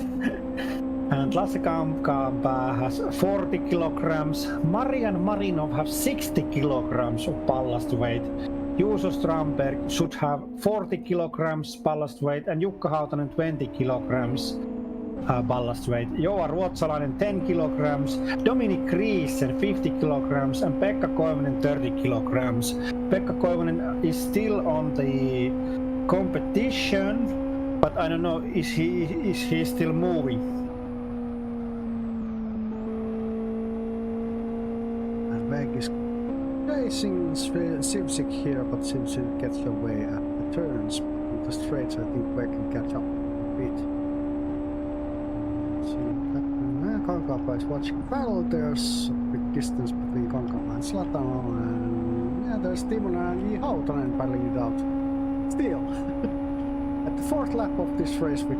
And Lasse Kankaanpää has 40 kilograms. Marian Marinov has 60 kilograms of ballast weight. Juuso Strandberg should have 40 kilograms ballast weight and Jukka Hautanen 20 kilograms ballast weight. Joa Ruotsalainen 10 kilograms, Dominic Kriesen 50 kilograms and Pekka Koivunen 30 kilograms. Pekka Koivunen is still on the competition, but I don't know, is he still moving? And Weg is racing Sivsik here, but Sivsik gets away at the turns. In the straights, I think Weg can catch up a bit. Kankaanpää is watching battle. There's a big distance between Kankaanpää and Zlatanov, and yeah, there's Timonen and J. Hautanen battling it out. Still, at the fourth lap of this race with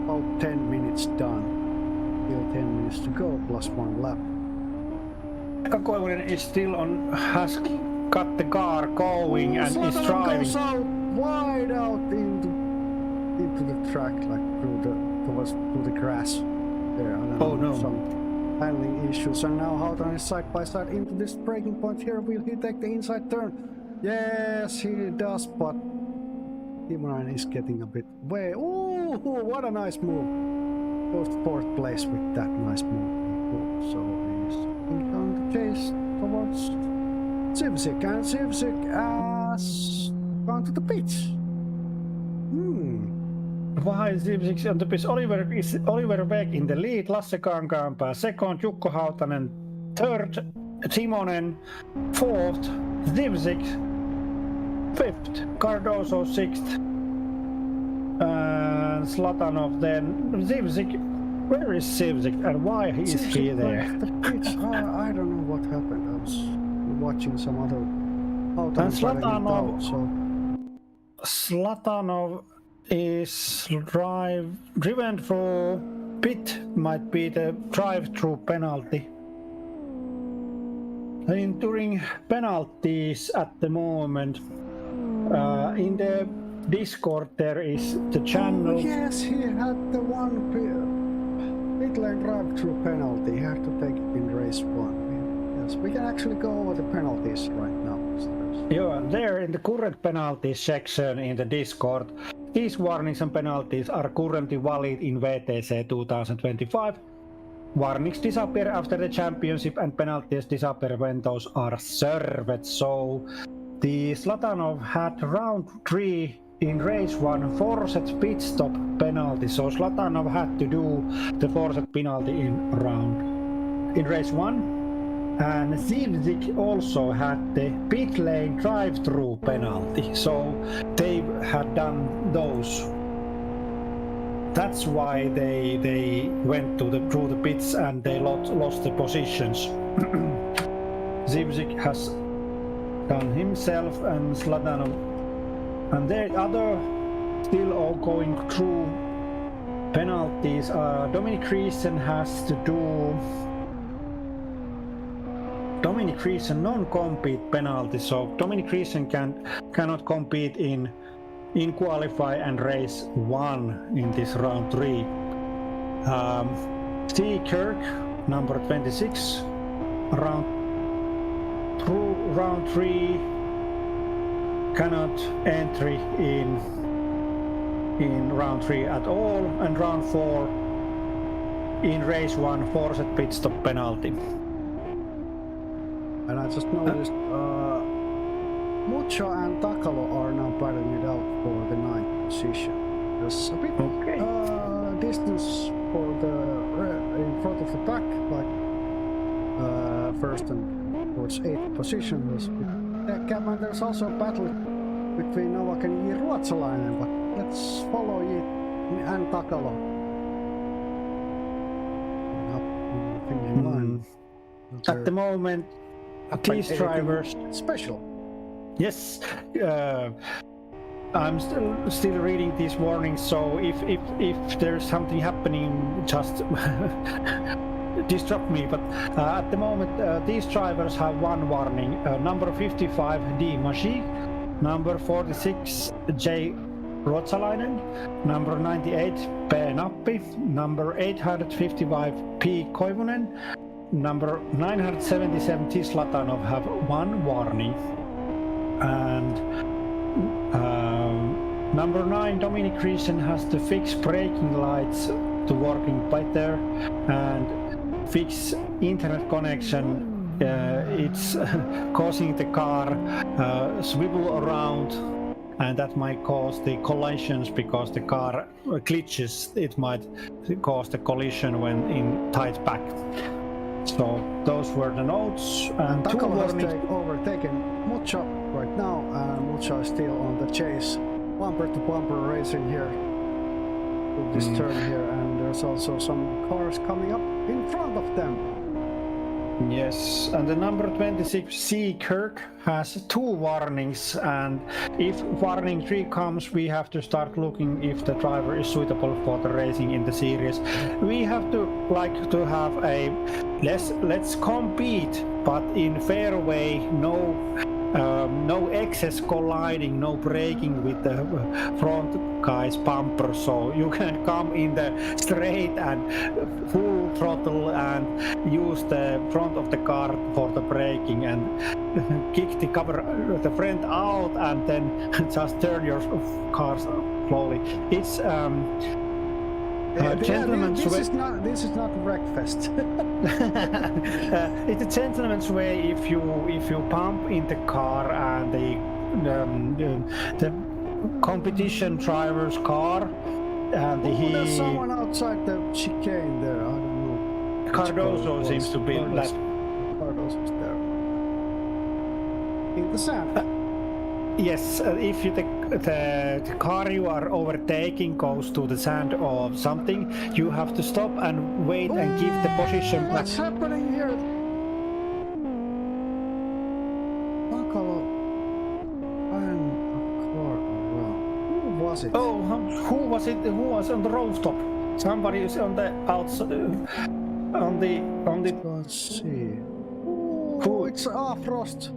about 10 minutes done. Still 10 minutes to go, plus 1 lap. Pekka Koivunen is still on, has got the car going and is driving. Goes out, wide out into the track, like through the grass. There, oh no. Some handling issues, and now Hautanen is side by side into this braking point here. Will he take the inside turn? Yes, he does, but Timonen is getting a bit way. Ooh, what a nice move! Goes to fourth place with that nice move. So he's on the chase towards Sivsik, and Sivsik has gone to the pitch. Why is Sivsik on the pitch? Oliver Weg in the lead, Lasse Kankaanpää second, Jukka Hautanen third, Timonen fourth, Sivsik fifth, Cardoso sixth, and Zlatanov then. Sivsik, where is Sivsik and why is he there? The pitch, I don't know what happened. I was watching some other Hautanen and Zlatanov is driven through pit, might be the drive-through penalty. And during penalties at the moment, in the Discord there is the channel. Yes, he had the one pit lane drive-through penalty. He had to take it in race 1. Yes, we can actually go over the penalties right now. Yeah, there in the current penalties section in the Discord. These warnings and penalties are currently valid in VTC 2025. Warnings disappear after the championship and penalties disappear when those are served. So the Zlatanov had round 3 in race 1 forced pit stop penalty. So Zlatanov had to do the forced penalty in race 1. And Sivsik also had the pit lane drive-through penalty, so they had done those. That's why they went through the pits and they lost the positions. Sivsik has done himself and Zlatanov, and the other still all going through penalties. Dominic Kriesen has to do Dominic Kriesen non-compete penalty, so Dominic Kriesen cannot compete in qualify and race 1 in this round 3. Steve Kirk, number 26, round 3 cannot entry in round 3 at all, and round 4 in race 1 forced pit stop penalty. And I just noticed Mucho and Takalo are now battling it out for the 9th position. There's a bit distance for in front of the pack, like first and towards 8th position. There's and there's also a battle between Novak and J. Ruotsalainen, but let's follow J. and Takalo. Up in the finishing line. At the moment, these drivers special. Yes, I'm still reading these warnings. So if there's something happening, just disrupt me. But at the moment, these drivers have one warning: number 55 D Machi, number 46 J Ruotsalainen, number 98 P Nappi, number 855 P Koivunen. Number 977 T Zlatanov have one warning. And number 9, Dominic Christian has to fix braking lights to working better and fix internet connection. It's causing the car swivel around, and that might cause the collisions because the car glitches. It might cause the collision when in tight back. So those were the notes. And Takala has overtaken Mucha right now, and Mucha is still on the chase. Bumper to bumper racing here with this turn here, and there's also some cars coming up in front of them. Yes, and the number 26 C Kirk has 2 warnings, and if warning 3 comes, we have to start looking if the driver is suitable for the racing in the series. We have to have a let's compete, but in fair way. No excess colliding, no braking with the front guy's bumper, so you can come in the straight and full throttle and use the front of the car for the braking and kick the front out and then just turn your car slowly. It's gentleman's way. This is not breakfast. It's a gentleman's way if you bump in the car and the competition driver's car and there's someone outside the chicane there. I don't know. Cardoso seems to be that. Cardoso's there in the sand. Yes, if the car you are overtaking goes to the sand or something, you have to stop and wait and give the position back. What's happening here? Takala and a car around. Who was it? Oh, who was it? Who was on the rooftop? Somebody is on the outside. On the. Let's see. Oh, it's Frost.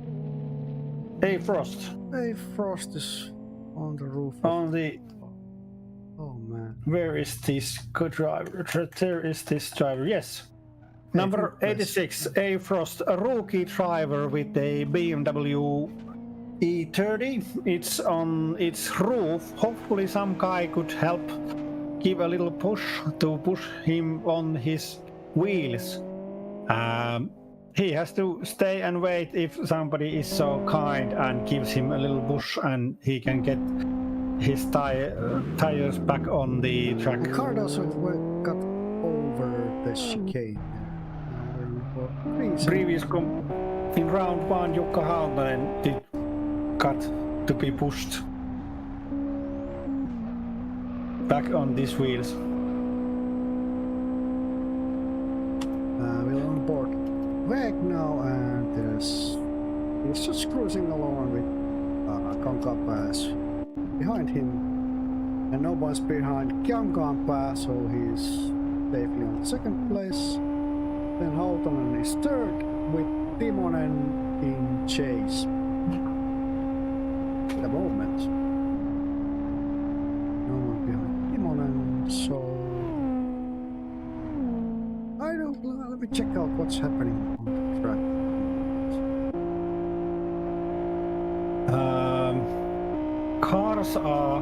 A Frost. A Frost is on the roof. On the. Oh man. Where is this good driver? There is this driver. Yes. Number 86, A Frost, a rookie driver with a BMW E30. It's on its roof. Hopefully, some guy could help give a little push to push him on his wheels. He has to stay and wait if somebody is so kind and gives him a little push and he can get his tires back on the track. Cardoso got over the chicane. Previous in round 1, Jukka Haltonen did got to be pushed back on these wheels. We're on board Weg now, and he's just cruising along with Kankaan Pass behind him, and no one's behind Kankaan Pass, so he's safely on second place. Then Haltonen is third with Timonen in chase at the moment. No one behind Timonen, so let me check out what's happening on the track. Cars are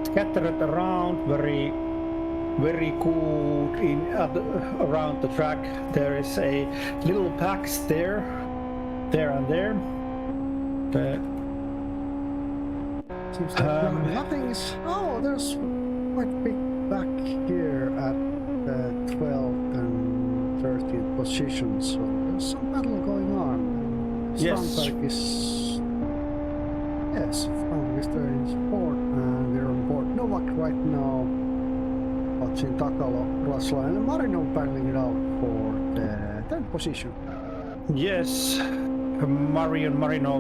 scattered around very good around the track. There is a little packs there and there. Seems like nothing is. Oh, there's quite big back here at the 12th and 13th position, so there's some battle going on. Yes. Strandberg is there in sport, and we're on board Novak right now. Watching Takala, Rasla, and Marino battling it out for the 10th position. Yes, Marino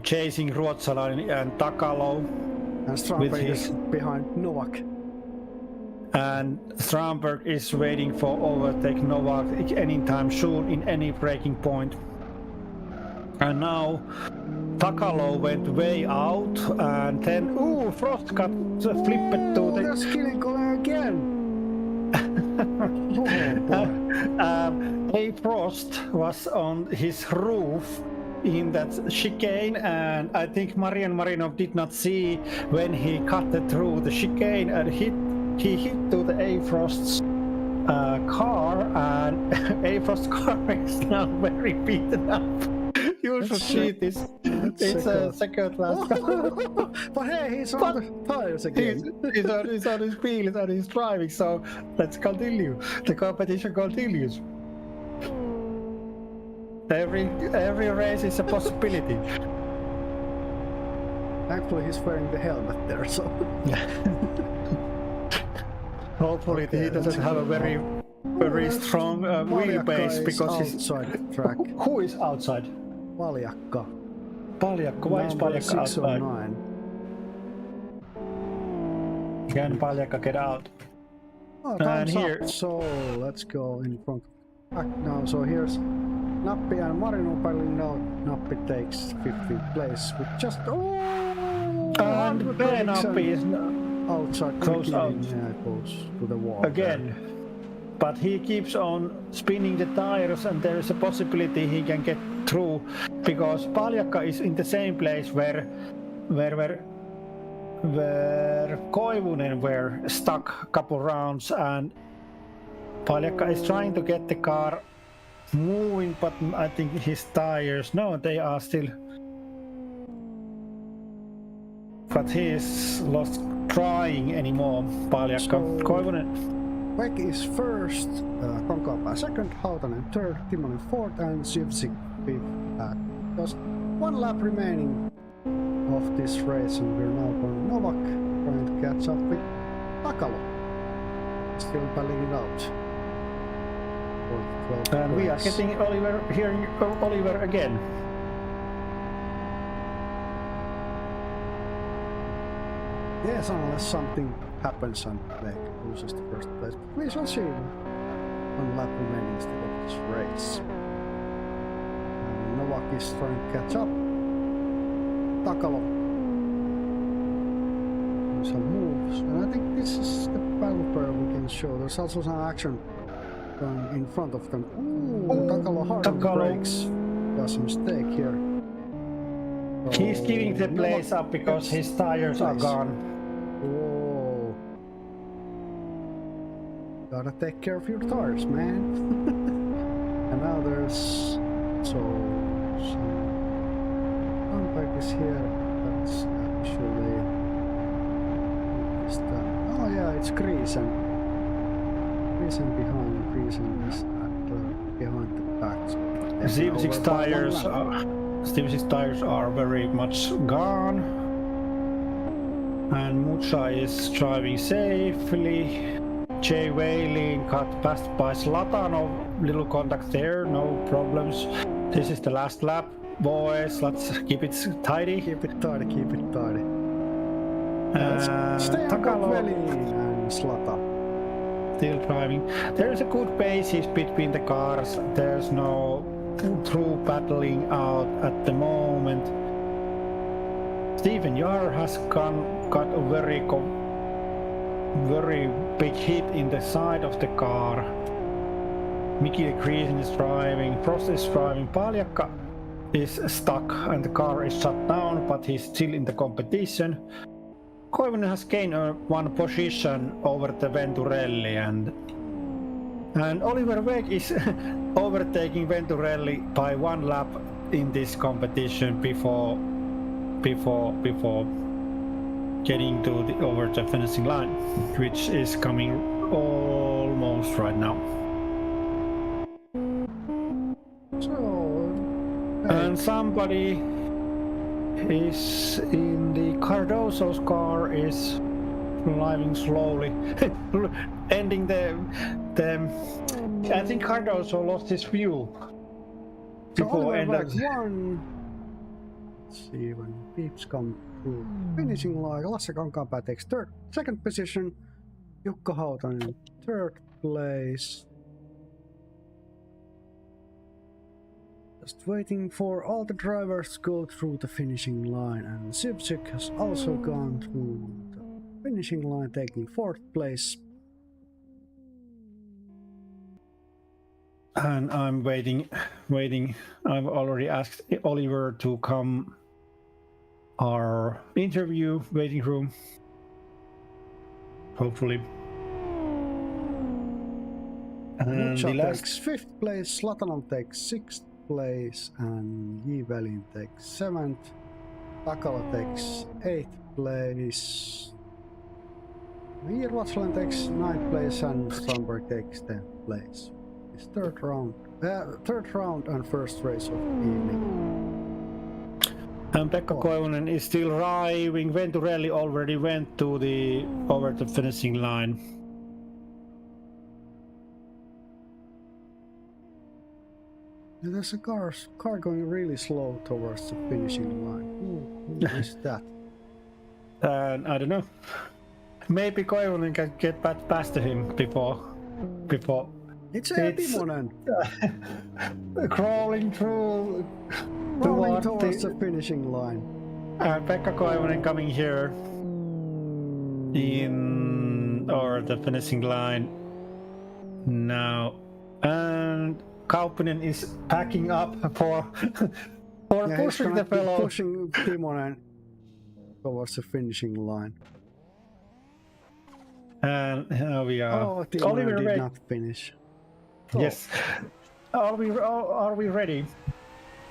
chasing Ruotsalainen and Takalo. And Strandberg is behind Novak. And Strandberg is waiting for overtake Novak anytime soon in any breaking point. And now Takalo went way out, and then Frost got flipped to the. There's killing going again. A Frost was on his roof in that chicane, and I think Marian Marinov did not see when he cut through the chicane and he hit to the A-Frost's car, and A-Frost's car is now very beaten up. You should see this. It's a second last car. But hey, he's on the tires again. He's on his wheels and he's driving, so let's continue. The competition continues. Every race is a possibility. Actually, he's wearing the helmet there, so. Hopefully he doesn't have a very strong wheelbase because he's outside track. Who is outside? Paljakka. Paljakka. Why is Paljakka outside? 609. Can Paljakka get out? Oh, And time's here- up, so let's go in front back now. So here's Nappi and Marino battling out. Nappi takes 15th place with just And Nappi is outside Goes beginning. out. Yeah, it goes to the wall again. But he keeps on spinning the tires, and there is a possibility he can get through because Paljakka is in the same place where Koivunen were stuck a couple rounds, and Paljakka is trying to get the car moving, but I think his tires, no, they are still. But he is lost trying anymore, Paljakka. So- Koivunen. Beck is first, Konkaapää second, Hautanen third, Timonen fourth, and Sivsik fifth. Just one lap remaining of this race, and we're now going Novak trying to catch up with Takalo. Still battling it out. For 12th And we are place. getting hearing Oliver again. Yes, unless something happens and Beck loses the first place. We shall see. One lap remaining still of this race. And Novak is trying to catch up. Takalo. Do some moves. And I think this is the battle pair we can show. There's also some action going in front of them. Ooh, Takalo hard on the Takalo. brakes. Does a mistake here. He's So, giving the place Novak up because gets his tires are place. gone. Whoa. Gotta take care of your tires, man. And now there's some impact is here. That's actually oh yeah, it's Greasen. Greasen behind. Greasen is behind the back. So Zivzik's tires are very much gone. And Mucha is driving safely. Jay Whaling got passed by Zlatanov. Little contact there, no problems. This is the last lap. Boys, let's keep it tidy. Keep it tidy, keep it tidy. Let's stay on Takalo Veli and Slata. still driving. There's a good basis between the cars. There's no true battling out at the moment. Steven Yar has got a very big hit in the side of the car. Mickey Creason is driving, Frost is driving, Paljakka is stuck and the car is shut down, but he's still in the competition. Koivunen has gained one position over the Venturelli, and Oliver Weg is overtaking Venturelli by one lap in this competition before getting to over the finishing line, which is coming almost right now. So, And somebody is in the Cardoso's car is driving slowly, ending the. I think Cardoso lost his fuel before end Oliver of. Weg won. Let's see when beeps come through. Finishing line, Lasse Kankaanpää takes second position. Jukka Hautanen third place. Just waiting for all the drivers to go through the finishing line, and Sivsik has also gone through the finishing line, taking fourth place. And I'm waiting. I've already asked Oliver to come our interview waiting room. Hopefully. And Mucha the last takes 5th place, Slatanon takes 6th place, and Yivelin takes 7th. Takala takes 8th place. Irvatsalen takes 9th place, and Strandberg takes 10th place. It's third round and first race of the evening. And Pekka Koivunen is still arriving. Venturelli already went to over the finishing line. There's a car going really slow towards the finishing line. Who is that? And I don't know. Maybe Koivunen can get past him before. It's Timonen crawling towards the finishing line. And Pekka Koivunen coming here or the finishing line now. And Kauppinen is packing up for pushing the fellow. Pushing Timonen towards the finishing line. And here we are. Oh, Timonen did not finish. Yes. Are we ready?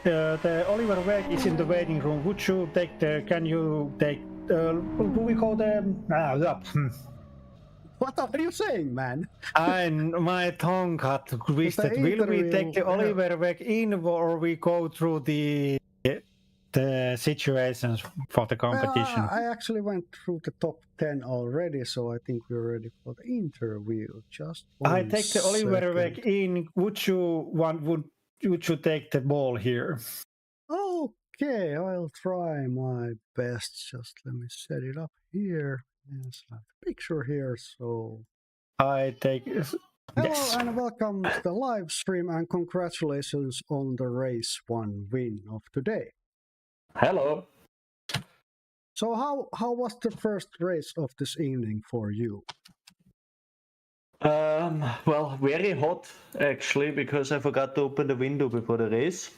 The Oliver Weg is in the waiting room. Would you take can you take, do we call them? What are you saying, man? My tongue got twisted. Will we take the Oliver Weg in, or we go through the situations for the competition? I actually went through the top 10 already, so I think we're ready for the interview. Just I take the Oliver Weg in. Would you take the ball here? Okay, I'll try my best. Just let me set it up here. Yes, I have the picture here, so... I take... Hello and welcome to the live stream, and congratulations on the race 1 win of today. Hello. So how was the first race of this evening for you? Well, very hot actually, because I forgot to open the window before the race.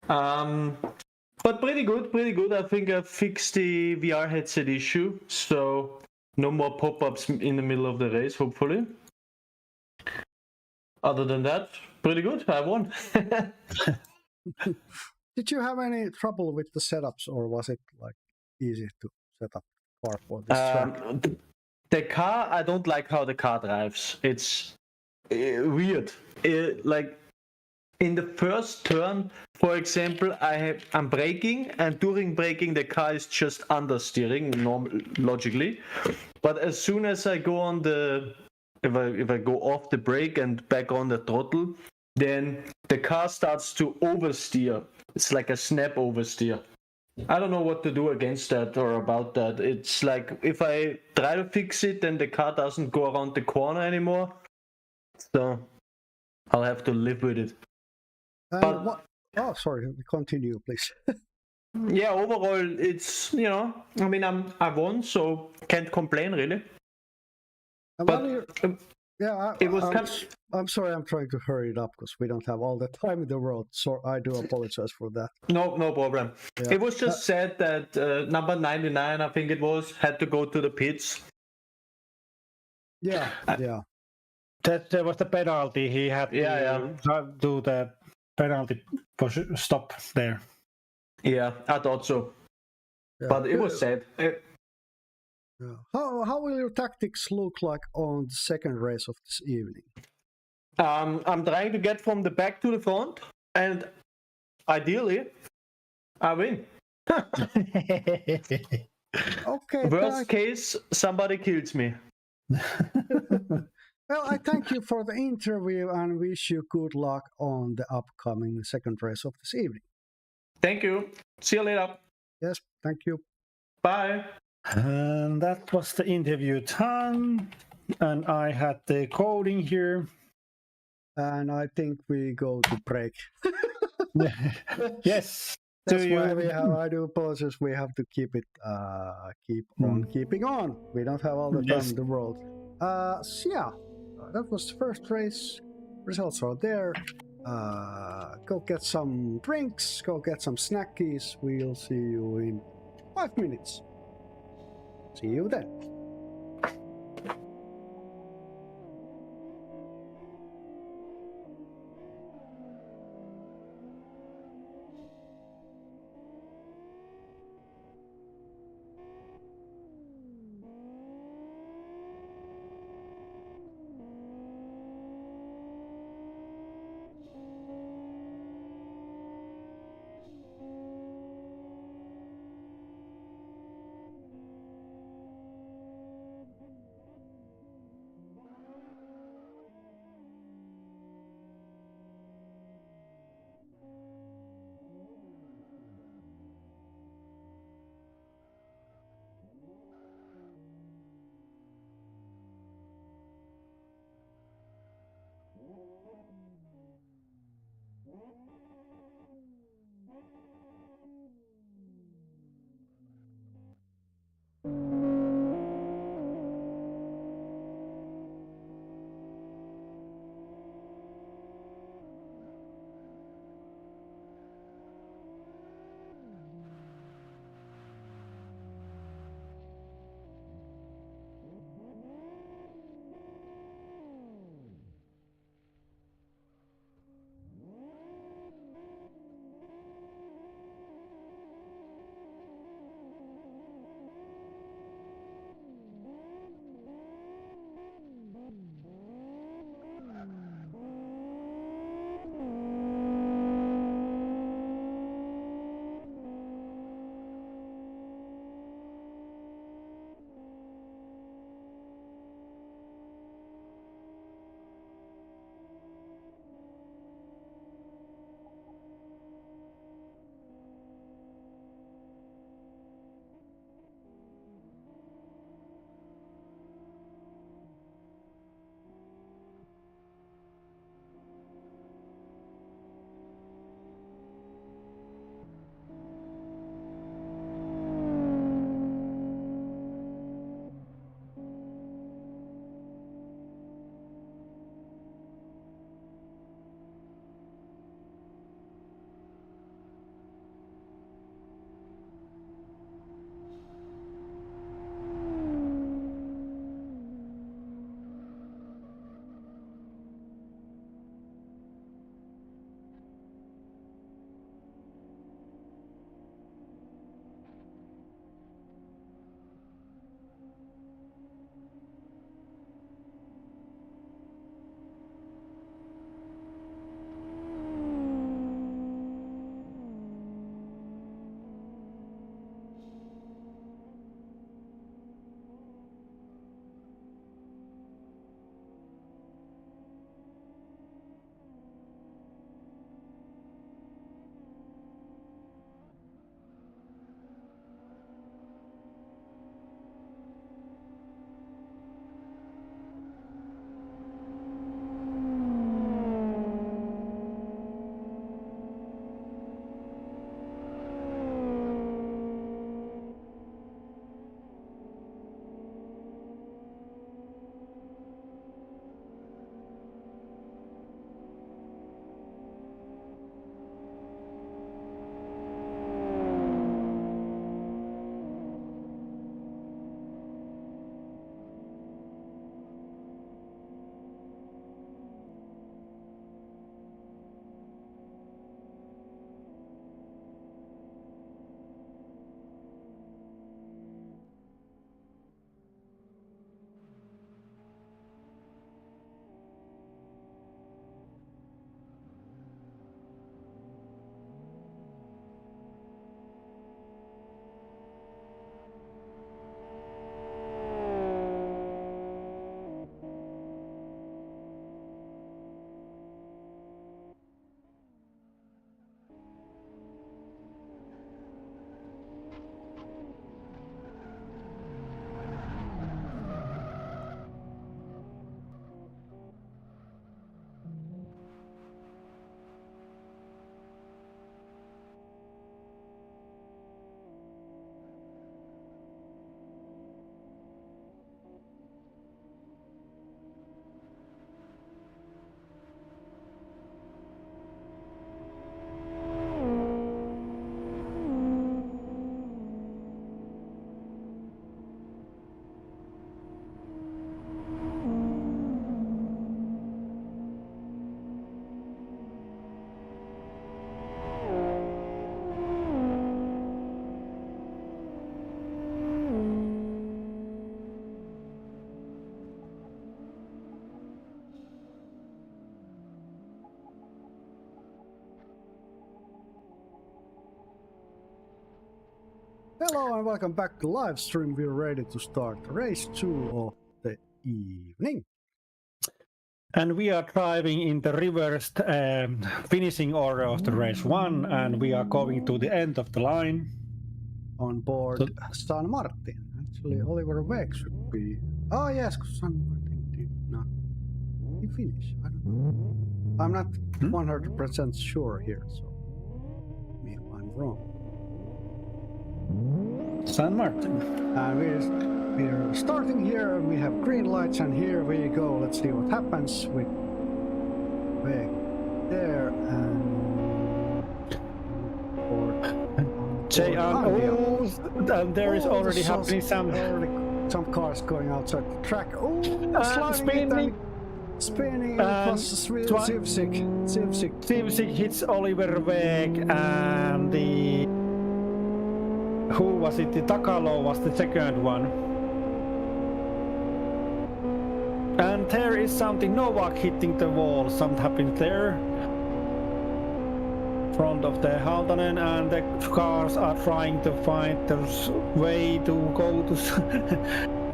But pretty good. I think I fixed the VR headset issue, so no more pop-ups in the middle of the race, hopefully. Other than that, pretty good. I won. Did you have any trouble with the setups, or was it like easy to set up the car for this track? The car, I don't like how the car drives. It's weird. Like in the first turn, for example, I'm braking, and during braking the car is just understeering logically. But as soon as I go on if I go off the brake and back on the throttle, then the car starts to oversteer. It's like a snap oversteer. I don't know what to do against that or about that. It's like if I try to fix it, then the car doesn't go around the corner anymore. So I'll have to live with it. Oh, sorry. Continue, please. Yeah, overall, it's, I mean, I won, so can't complain really. I'm sorry, I'm trying to hurry it up because we don't have all the time in the world, so I do apologize for that. No problem. Yeah. It was just said that number 99, I think it was, had to go to the pits. Yeah. That was the penalty. He had to do the penalty stop there. Yeah, I thought so. Yeah. But it was sad. Yeah. How will your tactics look like on the second race of this evening? I'm trying to get from the back to the front, and ideally, I win. Okay. Worst case, somebody kills me. Well, I thank you for the interview and wish you good luck on the upcoming second race of this evening. Thank you. See you later. Yes, thank you. Bye. And that was the interview time, and I had the coding here. And I think we go to break. Yes. That's why I do apologize. We have to keep keeping on. We don't have all the time in the world. So yeah, that was the first race. results are there. Go get some drinks, go get some snackies. We'll see you in 5 minutes. See you then. Hello and welcome back to live stream. We're ready to start race 2 of the evening. And we are driving in the reversed finishing order of the race 1, and we are going to the end of the line. On board San Martin. Actually, Oliver Weg should be. Oh, yes, San Martin did not finish. I don't know. I'm not 100% sure here, so maybe I'm wrong. San Martin. And we're starting here, and we have green lights, and here we go. Let's see what happens with Weg there and and there is already happening some cars going outside the track. Oh, spinning across Sivsik hits Oliver Weg, and who was it? The Takalo was the second one. And there is something, Novak hitting the wall, something happened there. Front of the Haltanen, and the cars are trying to find the way to go to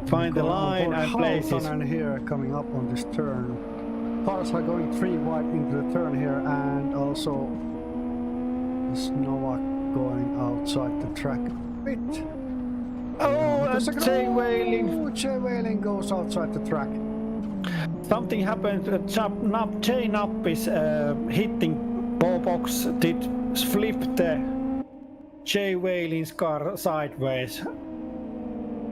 find the line and places. And here coming up on this turn. Cars are going 3 wide into the turn here, and also is Novak going outside the track a bit. Oh, and Jay Whaling goes outside the track. Something happened. Jay Knapp is hitting Bobox, did flip the Jay Whalen's car sideways.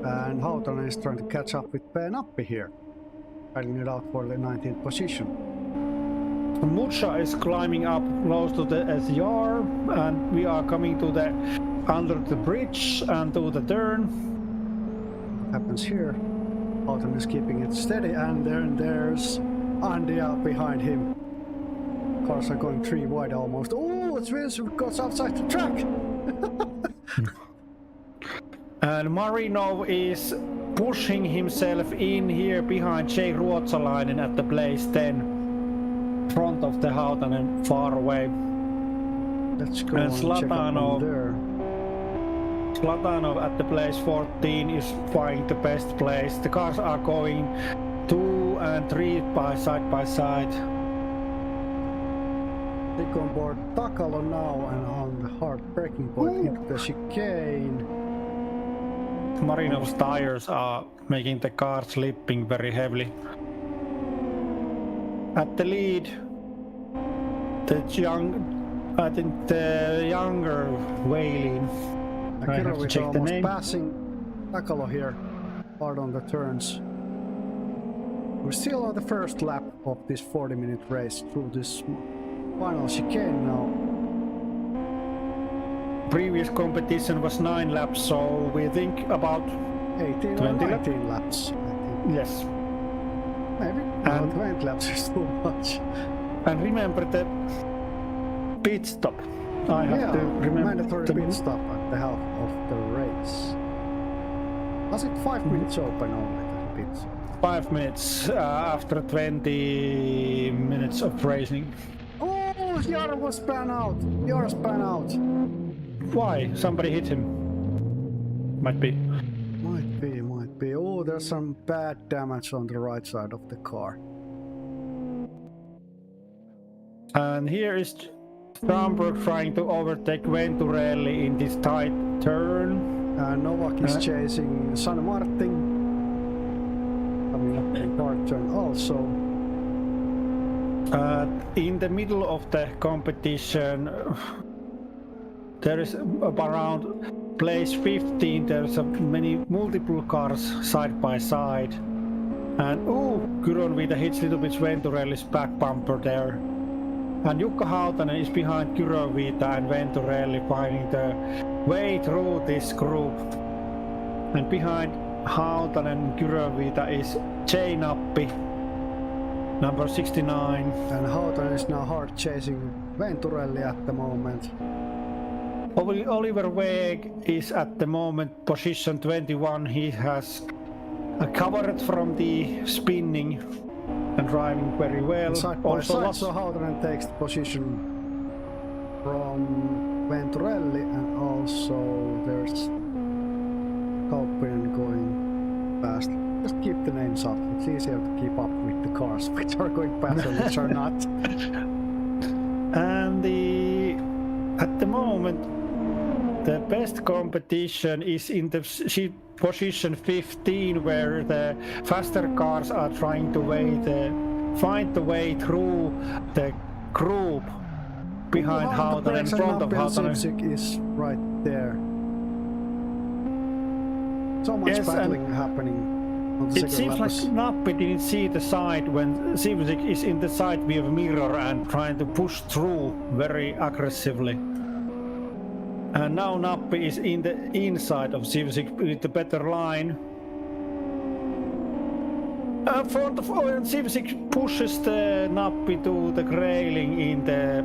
And Houghton is trying to catch up with Nappi here, fighting it out for the 19th position. Mucha is climbing up close to the SR, and we are coming to the under the bridge and to the turn. What happens here? Houghton is keeping it steady, and then there's Andy out behind him. Cars are going 3 wide almost. Oh, it's Wilson goes outside the track. And Marinov is pushing himself in here behind Jay Ruotsalainen at the place 10, front of the Hautanen, far away. Let's go and Zlatanov at the place 14 is flying the best place. The cars are going 2 and 3 side by side. Take on board Takalo now and on the hard braking point into the chicane. Marinov's tires are making the car slipping very heavily. At the lead, the younger Whaling. I have to check the name. Passing Takalo here, hard on the turns. We're still on the first lap of this 40-minute race through this final chicane now. Previous competition was 9 laps, so we think about 18 or 19 laps, I think. Yes. Maybe. And 20 laps is too much. And remember the pit stop. I have to remember mandatory pit stop at the half of the race. Was it 5 minutes open only, the pits? 5 minutes after 20 minutes of racing. Oh, Jar was spun out. Jar spun out. Why? Somebody hit him. Might be. Might be. Oh, there's some bad damage on the right side of the car. And here is Stromberg trying to overtake Venturelli in this tight turn. Novak is chasing San Martin. Coming up in the hard turn also. In the middle of the competition, there is around place 15, there's multiple cars side by side. And Kyronvita hits a little bit Venturelli's back bumper there. And Jukka Hautanen is behind Kyronvita and Venturelli finding the way through this group. And behind Hautanen and Kyronvita is Jay Nappi, number 69. And Hautanen is now hard chasing Venturelli at the moment. Oliver Weg is at the moment position 21. He has covered from the spinning and driving very well. Side by side, so Hautanen takes the position from Venturelli, and also there's Kaupinen going past. Just keep the names up. It's easier to keep up with the cars which are going past and which are not. And at the moment, the best competition is in the position 15, where the faster cars are trying to find the way through the group behind Hautanen, in front of Hautanen. Sivsik is right there. So much battling happening. It seems like Nappi didn't see the side when Sivsik is in the side view mirror and trying to push through very aggressively. And now Nappi is in the inside of Sivsik with the better line. Front of Sivsik pushes the Nappi to the railing in the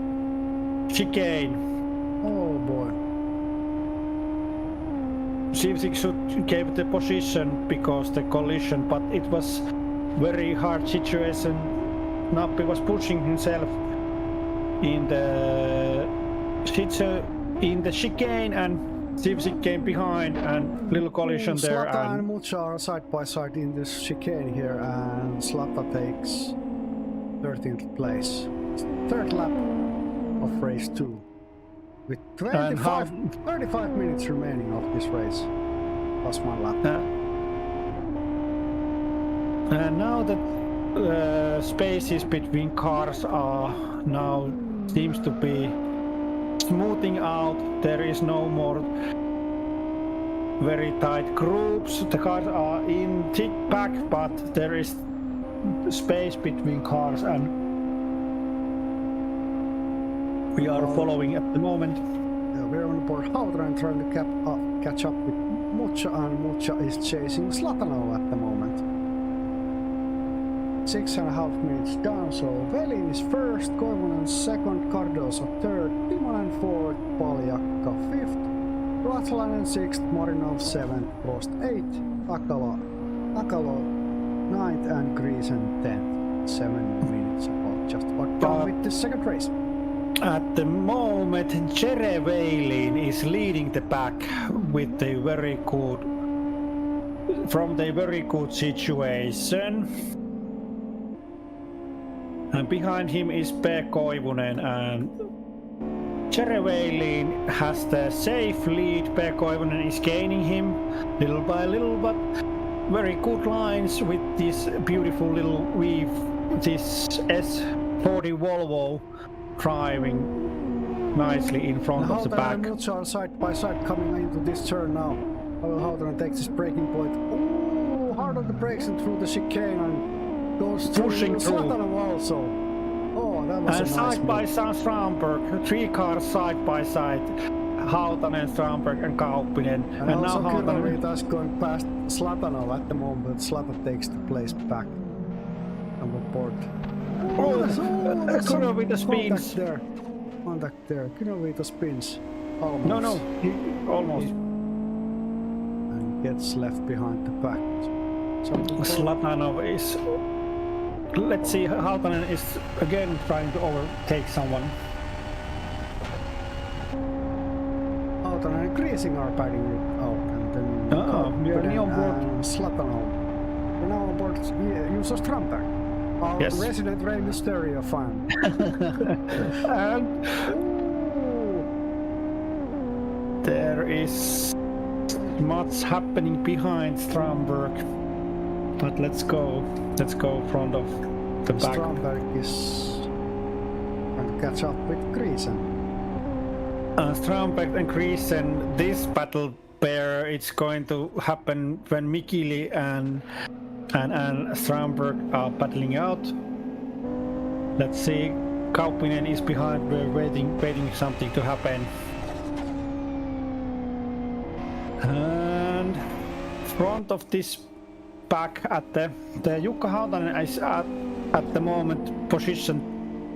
chicane. Oh boy. Sivsik should give the position because the collision, but it was very hard situation. Nappi was pushing himself in the chicane, and Sivsik came behind, and little collision there. Slata and Mucha are side by side in this chicane here, and Slata takes 13th place. Third lap of race 2. With 35 minutes remaining of this race. Plus 1 lap. And now the spaces between cars are now seems to be smoothing out. There is no more very tight groups. The cars are in thick pack, but there is space between cars, and we are following at the moment. We're on board Hautanen trying to catch up with Mucha, and Mucha is chasing Slatanov at the moment. 6.5 minutes down, so Velin is first, Koivunen second, Cardoso third, Timonen fourth, Paljakka fifth, Ruotsalainen sixth, Marinov seventh, Prost eighth, Akalo ninth, and Griesen 10th. 7 minutes just about done with the second race. At the moment, Jere Velin is leading the pack with a very good situation. And behind him is P. Koivunen, and Jere Velin has the safe lead. P. Koivunen is gaining him little by little, but very good lines with this beautiful little weave, this S40 Volvo driving nicely in front of the back. Hautanen and Mucha are side by side coming into this turn now. Pavel Hautanen takes his braking point. Oh, hard on the brakes and through the chicane, and goes pushing through. Slatanov also. Oh, that was and a nice side by side Strandberg, 3 cars side by side. Hautanen, Strandberg and Kaupinen. And also now Hautanen is going past Slatanov at the moment. Slata takes the place back on the board. Kuno with the spins. Contact there. Kuno with the spins. Almost. No, almost. And gets left behind the pack. Slatanov is... Let's see, Hautanen is again trying to overtake someone. Hautanen and Griesing are battling it out, and then we are near on board. Slatanov. We're now on board Juuso Strandberg. Our resident Rey Mysterio fan. And there is much happening behind Strandberg, but let's go front of the back. Strandberg is trying to catch up with Griesen. Strandberg and Griesen, this battle pair, it's going to happen when Mikili and Strandberg are battling out. Let's see, Kaupinen is behind, we're waiting something to happen. And front of this pack at the Jukka Hautanen is at the moment position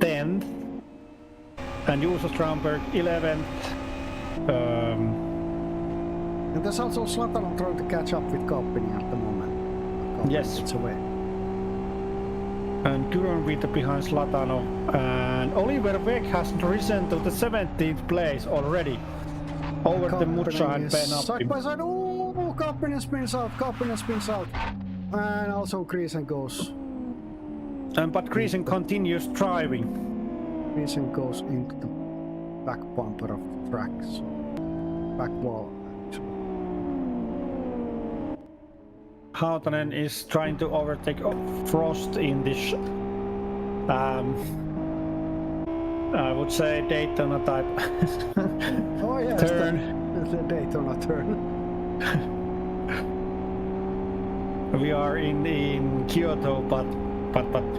10th, and Juuso Strandberg 11th. And there's also Slatanov trying to catch up with Kaupinen at the moment. Yes. It's away. And Duran Vita behind Slatanov, and Oliver Beck has risen to the 17th place already. Over the Mucha and Ben side by side. Oh, Karppinen spins out. And also Griesen goes. But Griesen continues driving. Griesen goes into the back bumper of the track, so back wall actually. Hautanen is trying to overtake Frost in this, I would say Daytona type Oh yes, turn. the Daytona turn. We are in Kyoto, but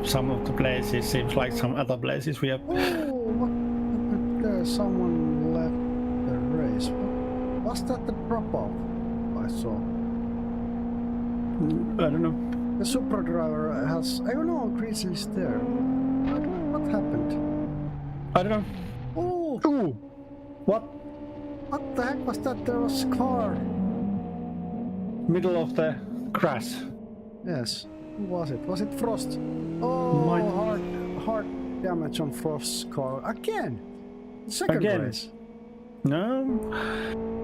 some of the places seems like some other places we have. Oh, what? There's someone left the race. Was that the drop-off I saw? I don't know. The Supra driver has... I don't know, Griesen is there. What happened? I don't know. Oh! Ooh. What? What the heck was that? There was a car. Middle of the crash. Yes. Who was it? Was it Frost? Oh, hard damage on Frost's car. Again! Second race. No.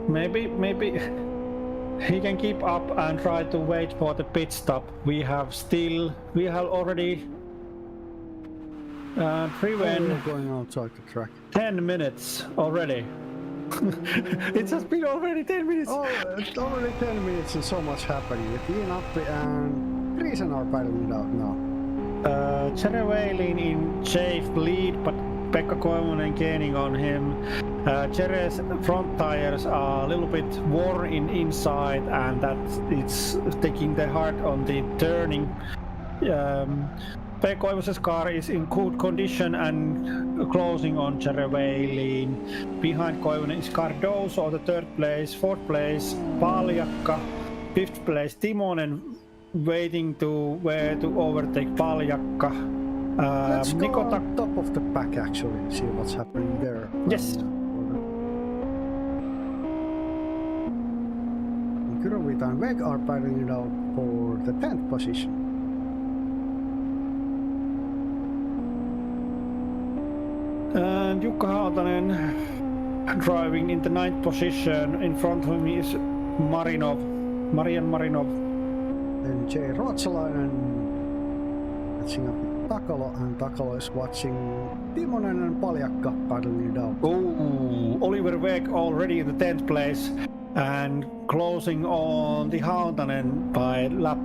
Maybe he can keep up and try to wait for the pit stop. We have already driven We're going outside the track. 10 minutes already. It has been already 10 minutes. Oh, it's already 10 minutes and so much happening. With Ian Appi and Griesen are battling it out now. Chereweilin in safe lead, but Pekka Koivunen gaining on him. Chere's front tires are a little bit worn inside, and that it's taking the hard on the turning. Pekka Koivusen's car is in good condition and closing on Chereweilin. Behind Koivunen is Cardoso, the third place. Fourth place, Paljakka. Fifth place, Timonen waiting to overtake Paljakka. Let's go on top of the pack actually and see what's happening there. Yes. Kurovita and Weg are battling it out for the 10th position. And Jukka Hautanen driving in the 9th position. In front of him is Marian Marinov. Then Jay Ruotsalainen catching up with Takalo, and Takalo is watching Timonen and Paljakka battling it out. Oh, Oliver Weg already in the 10th place and closing on the Hautanen by lap.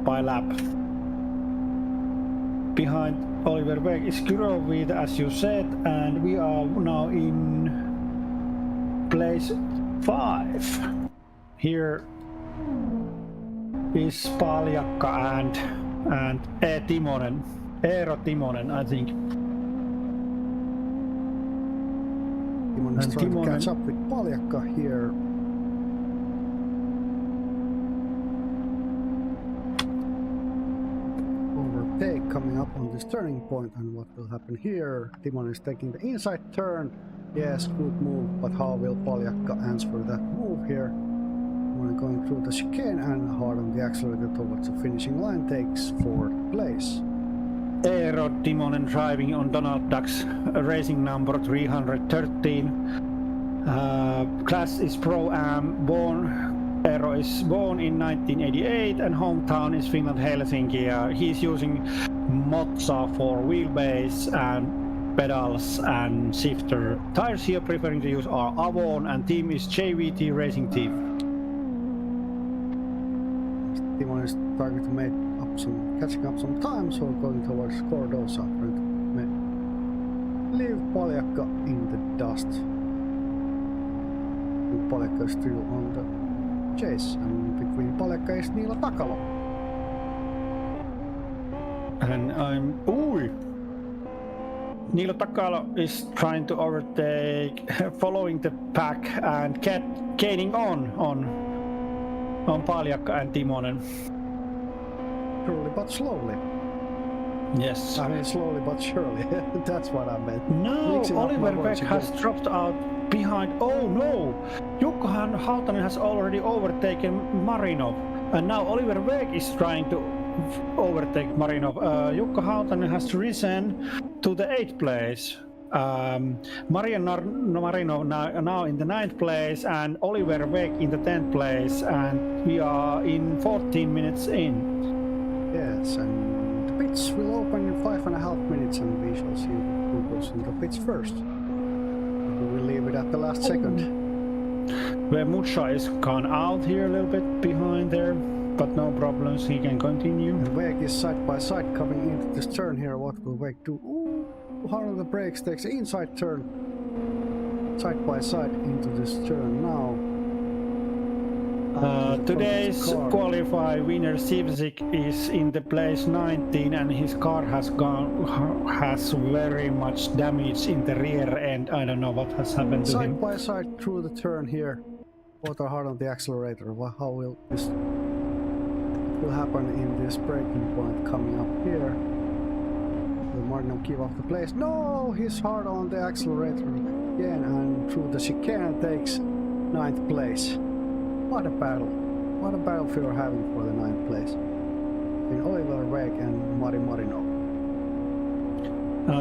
Behind Oliver Weg is Kurovita, as you said, and we are now in place 5. Here is Paljakka and Timonen. Eero Timonen, I think. Timonen is trying to catch up with Paljakka here. Overtake coming up on this turning point, and what will happen here? Timonen is taking the inside turn. Yes, good move, but how will Paljakka answer that move here? Timonen going through the chicane and hard on the accelerator towards the finishing line, takes 4th place. Eero Timonen driving on Donald Duck's racing number 313. Class is Pro-Am, Eero is born in 1988 and hometown is Finland, Helsinki. He's using Mozza for wheelbase and pedals and shifter. Tires here preferring to use are Avon, and team is JVT Racing Team. Timonen is targeting to make catching up some time, so going towards Cordosa, trying to leave Paljakka in the dust. And Paljakka is still on the chase, and between Paljakka is Niilo Takalo. And Niilo Takalo is trying to overtake, following the pack and gaining on Paljakka and Timonen. Surely but slowly. Yes. I mean slowly but surely. That's what I meant. No, Mixing up my Oliver words Beck has again. dropped out behind. Oh no! Jukka Hautanen has already overtaken Marinov. And now Oliver Beck is trying to overtake Marinov. Jukka Hautanen has risen to the 8th place. Marian Marino now in the 9th place, and Oliver Weg in the 10th place, and we are in 14 minutes in. Yes, and the pits will open in 5.5 minutes, and we shall see who goes in the pits first. We will leave it at the last second. Where Mucha is gone out here a little bit behind there, but no problems, he can continue. And Weg is side by side coming into this turn here. What will Weg do? Ooh, hard on the brakes, takes an inside turn. Side by side into this turn now. Today's qualify winner Sivzik is in the place 19, and his car has very much damage in the rear end. I don't know what has happened to him. Side by side through the turn here. Both are hard on the accelerator. How will this happen in this braking point coming up here? Will Marino keep off the place? No, he's hard on the accelerator again, and through the chicane takes 9th place. What a battle! What a battlefield we're having for the 9th place between Oliver Weg and Mari Marino.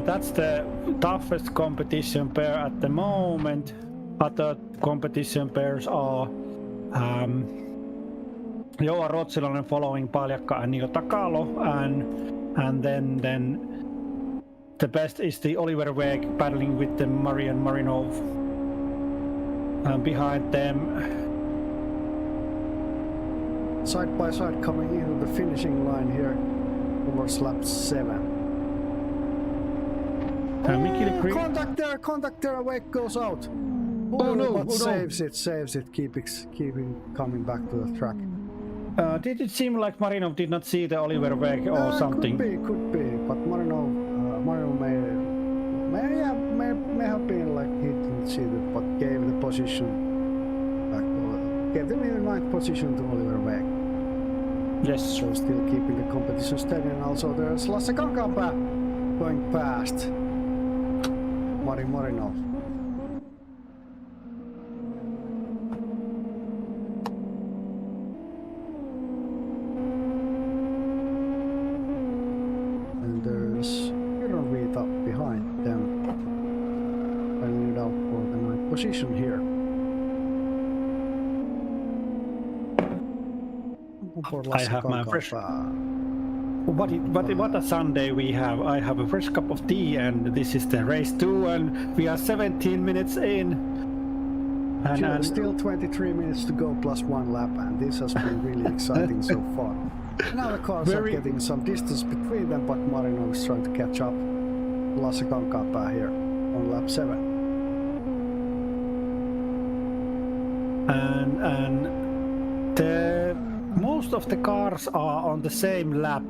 That's the toughest competition pair at the moment. Other competition pairs are Joa Ruotsilainen following Paljakka and Niko Takalo, and then the best is the Oliver Weg battling with the Marian Marinov. And behind them, side by side coming into the finishing line here towards lap 7. Contact there, Weg goes out. Oh no, but saves it, keeping coming back to the track. Did it seem like Marinov did not see the Oliver Weg or something? Could be, but Marino may have been like he didn't see it, but gave the position back to, gave them in the 9th position to Oliver Weg. Yes. So still keeping the competition steady, and also there's Lasse Kankaanpää going past Mari Marino. And there's Hironviita behind them, finding it out for the 9th position here. I have my fresh. What a Sunday we have! I have a fresh cup of tea, and this is the race 2, and we are 17 minutes in. And still 23 minutes to go plus 1 lap, and this has been really exciting so far. Now the cars are getting some distance between them, but Marino is trying to catch up. Lasse Kankaanpää here on lap 7. And the most of the cars are on the same lap.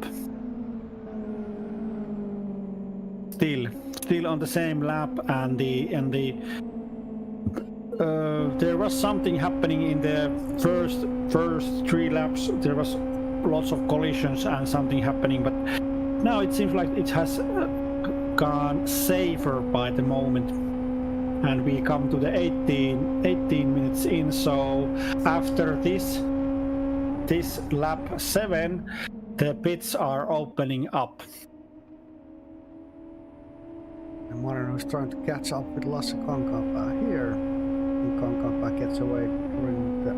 Still on the same lap, and there was something happening in the first 3 laps. There was lots of collisions and something happening, but now it seems like it has gone safer by the moment. And we come to the 18 minutes in, so after this lap 7, the pits are opening up. And Marino is trying to catch up with Lasse Kankaanpää here. And Kankaanpää gets away during the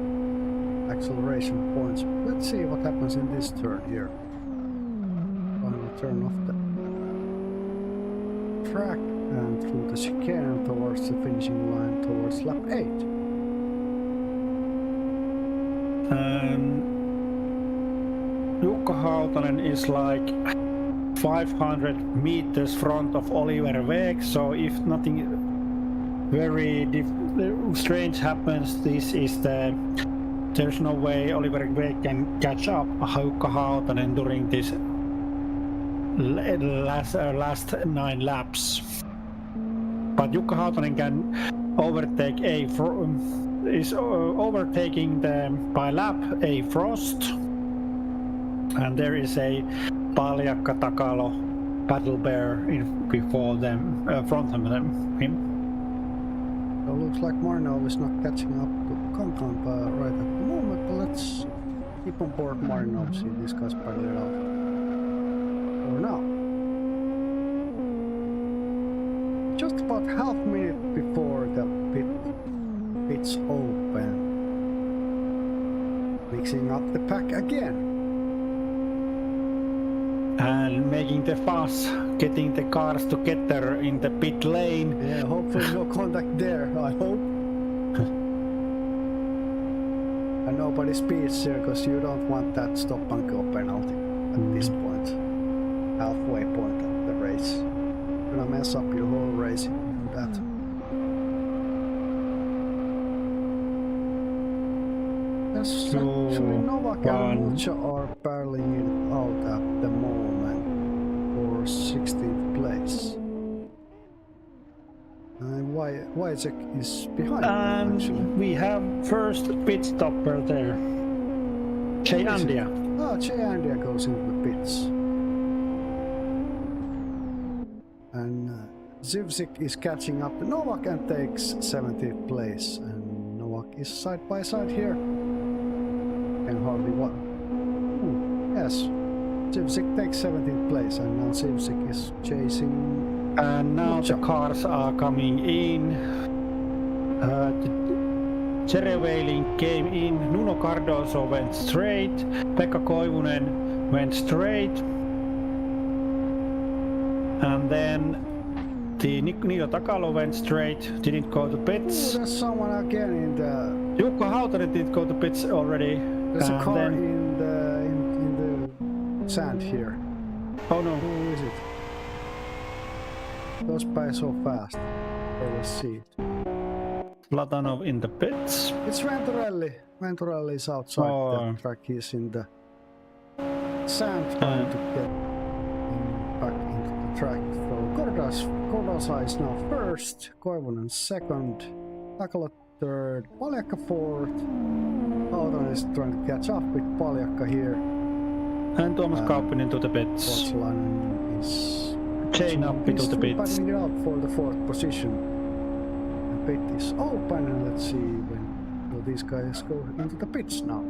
acceleration points. Let's see what happens in this turn here. Final turn off the track and through the chicane towards the finishing line towards lap 8. Jukka Hautanen is like 500 meters front of Oliver Weg, so if nothing very strange happens, there's no way Oliver Weg can catch up Jukka Hautanen during this last 9 laps. But Jukka Hautanen can overtake is overtaking them by lap a Frost, and there is a Paljakka Takalo battle bear before them, front of him. So it looks like Marino is not catching up to Kankaanpää right at the moment, but let's keep on board Marino, see if these guys battle it out. Or now. just about half minute before the pits open. Mixing up the pack again. And making the fuss, getting the cars together in the pit lane. Yeah, hopefully no contact there, I hope. And nobody speeds here, because you don't want that stop and go penalty at this point. Halfway point of the race. You're gonna mess up your whole race in that. Actually, Novak and Mucha are battling it out at the moment for 16th place. And Wojciech is behind them, actually. We have first pit stopper there. Jay Andia. Oh, Jay Andia goes into the pits. And Zivzik is catching up to Novak and takes 17th place. And Novak is side by side here. And hardly one. Yes, Zivzik takes 17th place, and now Zivzik is chasing. And now the cars are coming in. Jereveiling came in. Nuno Cardoso went straight. Pekka Koivunen went straight. And then the Nilo Takalo went straight. Didn't go to pits. Ooh, there's someone again in the. Jukka Hautanen didn't go to pits already. There's a car then... in the sand here. Oh no. Who is it? Goes by so fast. Let's see it. Platanov in the pits. It's Venturelli. Venturelli is outside the track. He's in the sand trying to get back into the track. So Cordosa is now first, Koivunen second, Takala third, Paljakka fourth. Hautanen is trying to catch up with Paljakka here. And Thomas Kauppinen to the pits. Ruotsalainen is chain up into the pits. battling it out for the fourth position. The pit is open, and let's see when will these guys go into the pits now.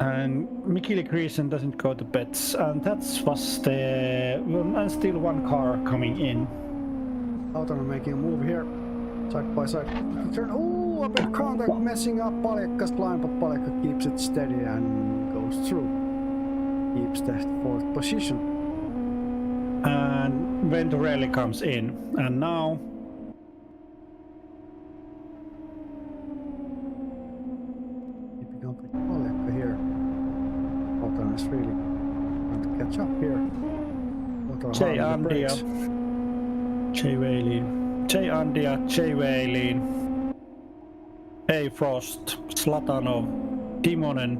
And Mikili Kriisen doesn't go to pits, and that was the... and still one car coming in. Hautanen making a move here, side by side. Turn, oh, a bit contact messing up Paljakka's line, but Paljakka keeps it steady and goes through. Keeps the fourth position. And Venturelli comes in, and now... keeping up with Paljakka here. Hautanen is really trying to catch up here. Jay Andia, Jay Weilin, Jay Andia, Jay Weilin, A. Frost, Zlatanov, Timonen,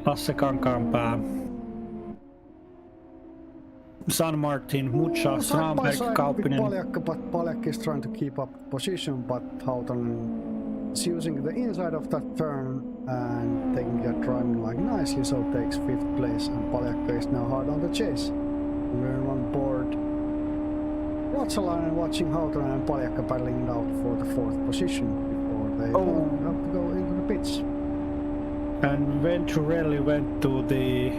Lasse Kankaanpää, San Martin, Mucha, Strandberg, Kauppinen. Paljakka, but Paljakka is trying to keep up position, but Hautanen is using the inside of that turn and taking that driving line nicely, so takes 5th place, and Paljakka is now hard on the chase. We're on board. Ruotsalainen watching Hautanen and Paljakka battling it out for the 4th position before they have to go into the pits. And Venturelli went to the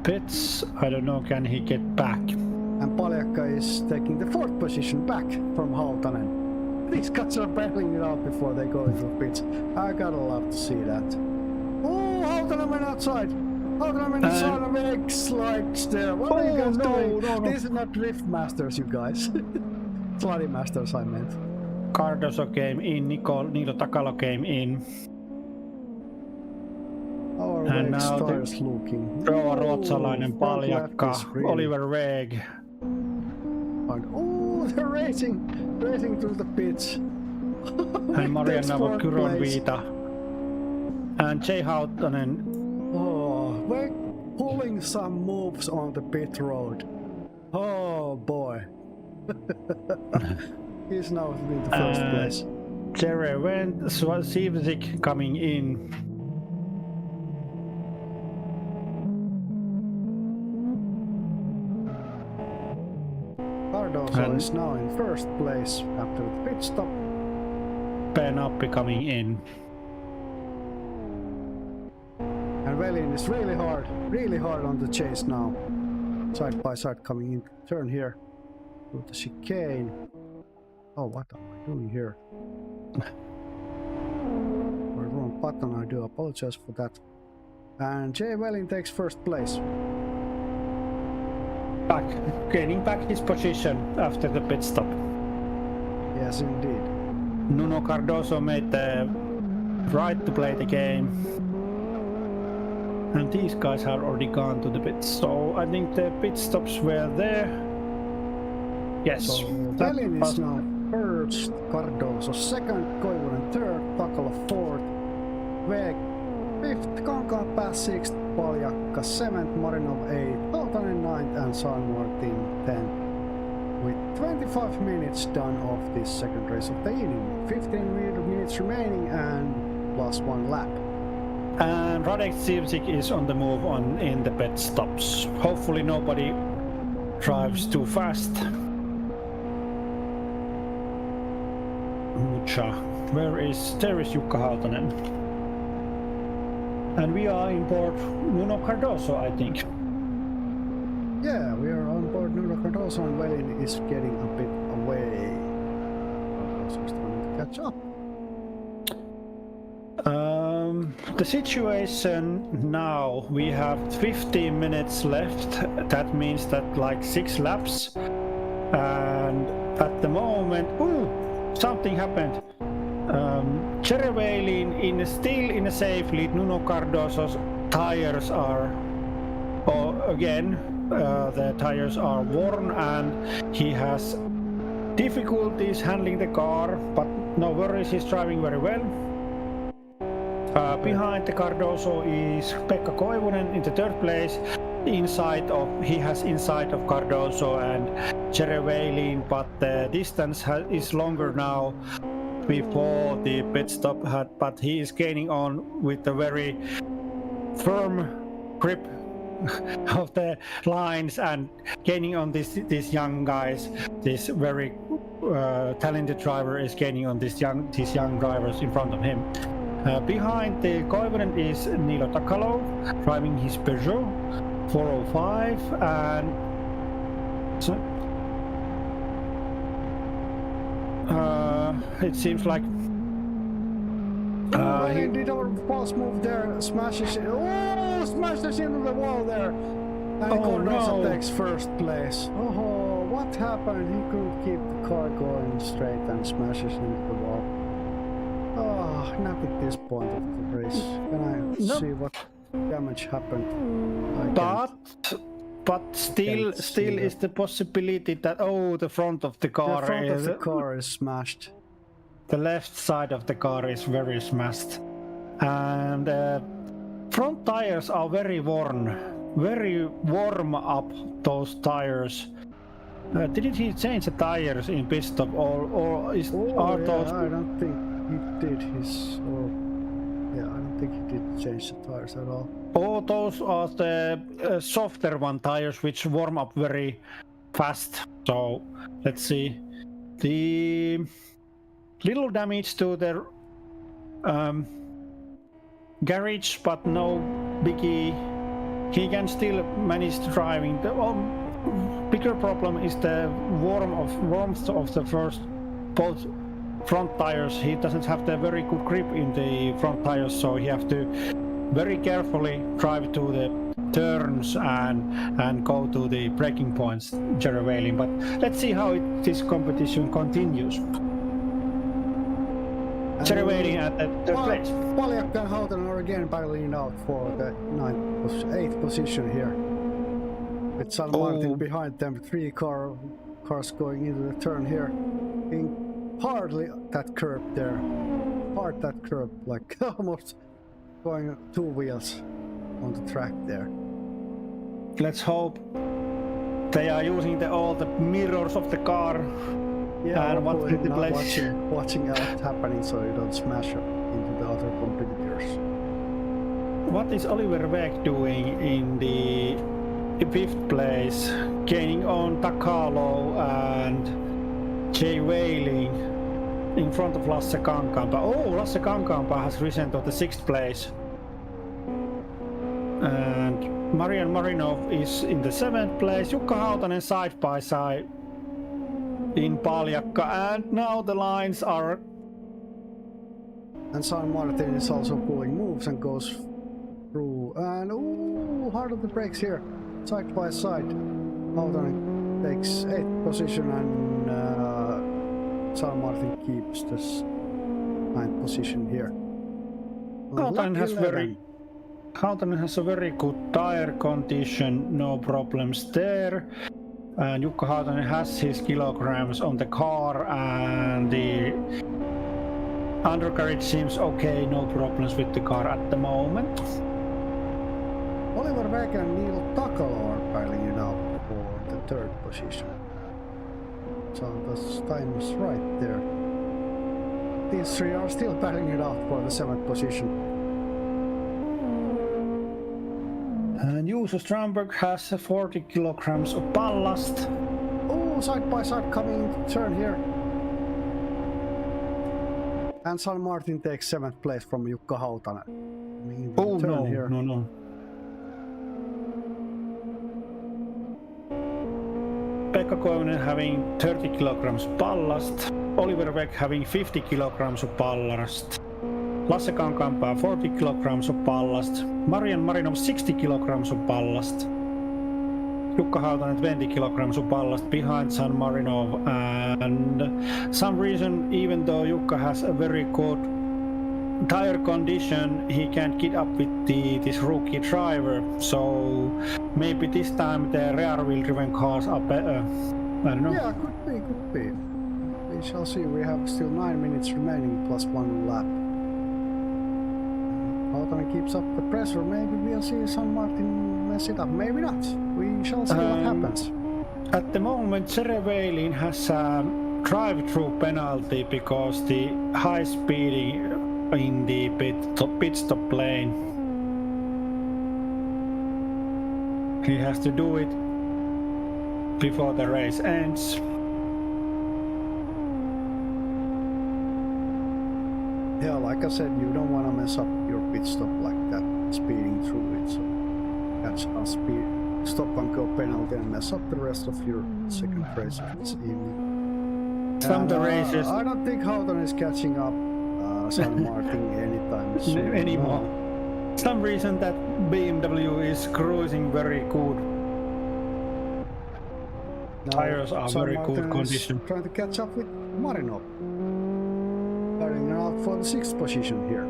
pits. I don't know, can he get back? And Paljakka is taking the 4th position back from Hautanen. These guys are battling it out before they go into the pits. I gotta love to see that. Oh, Hautanen went outside. Hautanen went outside of egg slides there. What are you guys doing? No. This is not Drift Masters, you guys. Slutty Masters, I meant. Cardoso came in, Nilo Takalo came in. Our and Reg now starts looking. Ruotsalainen, Paljakka, really... Oliver Reg. Oh, they're racing through the pitch. And Marianna Kyronviita. And Jay Hautanen. Oh, we're pulling some moves on the pit road. Oh boy. He's now in the first place. Jere went, Sivzik coming in. Cardoso is now in first place after the pit stop. Penappi coming in. And Velin is really hard on the chase now. Side by side coming in turn here. through the chicane. Oh, what am I doing here? Wrong button, I do apologize for that. And Jay Welling takes first place. Gaining back his position after the pit stop. Yes, indeed. Nuno Cardoso made the right to play the game. And these guys have already gone to the pits, so I think the pit stops were there. Yes. So Welling is now first, Cardoso second, Koivunen third, Takala fourth, Weg fifth, Kankaanpää sixth, Paljakka seventh, Marinov eighth, Hautanen ninth, and San Martin 10th. With 25 minutes done of this second race of the evening, 15 minutes remaining and plus one lap. And Radek Sivcik is on the move in the pit stops. Hopefully nobody drives too fast. There is Jukka Hautanen. And we are in board Nuno Cardoso, I think. Yeah, we are on board Nuno Cardoso, and Welling is getting a bit away. Cardoso is trying to catch up. The situation now, we have 15 minutes left. That means that like 6 laps. And at the moment, something happened. Jerry Welling still in a safe lead. Nuno Cardoso's tires are, the tires are worn and he has difficulties handling the car, but no worries, he's driving very well. Behind the Cardoso is Pekka Koivunen in the third place. He has inside of Cardoso and Jerry Welling, but the distance is longer now before the pit stop but he is gaining on with a very firm grip of the lines and gaining on these young guys. This very talented driver is gaining on these young drivers in front of him. Behind the Koivunen is Niilo Takalo driving his Peugeot 405 and it seems like he did a false move there, smashes into the wall there, and Cardoso takes first place. Oh, what happened? He couldn't keep the car going straight and smashes into the wall. Oh, not at this point of the race. Can I see what damage happened? But still is the possibility that the front of the car is smashed. The left side of the car is very smashed, and front tires are very worn, very warm up. Those tires. Didn't he change the tires in pit stop, or are those? I don't think he did his. I don't think he did change the tires at all. Oh, those are the softer one tires which warm up very fast. So let's see. The little damage to the garage, but no biggie. He can still manage driving. The bigger problem is the warmth of the both front tires. He doesn't have the very good grip in the front tires, so he have to very carefully drive to the turns and go to the braking points, Jerry Welling. But let's see how this competition continues. Jerry Welling at the third place. Paljakka and Hautanen are again battling out for the 8th position here. With San Martin behind them, 3 cars going into the turn here. Hardly that curb there. Hard that curb, like almost going 2 wheels on the track there. Let's hope they are using all the mirrors of the car. Yeah, and what's in the place. Watching out happening so you don't smash up into the other competitors. What is Oliver Weg doing in the 5th place, gaining on Takalo and Jay Welling in front of Lasse Kankaanpää. Lasse Kankaanpää has risen to the 6th place. And Marian Marinov is in the 7th place. Jukka Hautanen side by side in Paljakka, and now the lines are. And San Martin is also pulling moves and goes through. And ooh, hard on the brakes here, side by side. Houghton takes 8th position and San Martin keeps this 9th position here. Houghton has a very good tire condition, no problems there. And Jukka Houghton has his kilograms on the car, and the undercarriage seems okay, no problems with the car at the moment. Oliver Beck and Neil Takala are battling it out for the 3rd position. So the time is right there. These 3 are still battling it out for the 7th position. And Juuso Strömberg has 40 kilograms of ballast. Oh, side by side coming turn here. And San Martin takes 7th place from Jukka Hautanen. Oh no. Pekka Koivunen having 30 kilograms ballast. Oliver Beck having 50 kilograms of ballast. Lasse Kankaanpää 40 kilograms of ballast. Marian Marinov 60 kilograms of ballast. Jukka Hautanen 20 kilograms of ballast behind San Marinov, and some reason, even though Jukka has a very good tire condition, he can't get up with this rookie driver. So maybe this time the rear wheel driven cars are better. I don't know. Yeah, could be. We shall see. We have still 9 minutes remaining plus 1 lap. Hautanen keeps up the pressure. Maybe we'll see San Martin mess it up. Maybe not. We shall see what happens. At the moment, Cerevelin has a drive-through penalty because the high speeding in the pit stop lane. He has to do it before the race ends. Yeah, like I said, you don't want to mess up your pit stop like that, speeding through it. So that's a speed stop and go penalty and mess up the rest of your second race of this evening. Some of the races. I don't think Houghton is catching up San Martin anytime soon. Anymore. Some reason that BMW is cruising very good. Tires are San very Martin good condition. is trying to catch up with Marinov. Starting out for the 6th position here.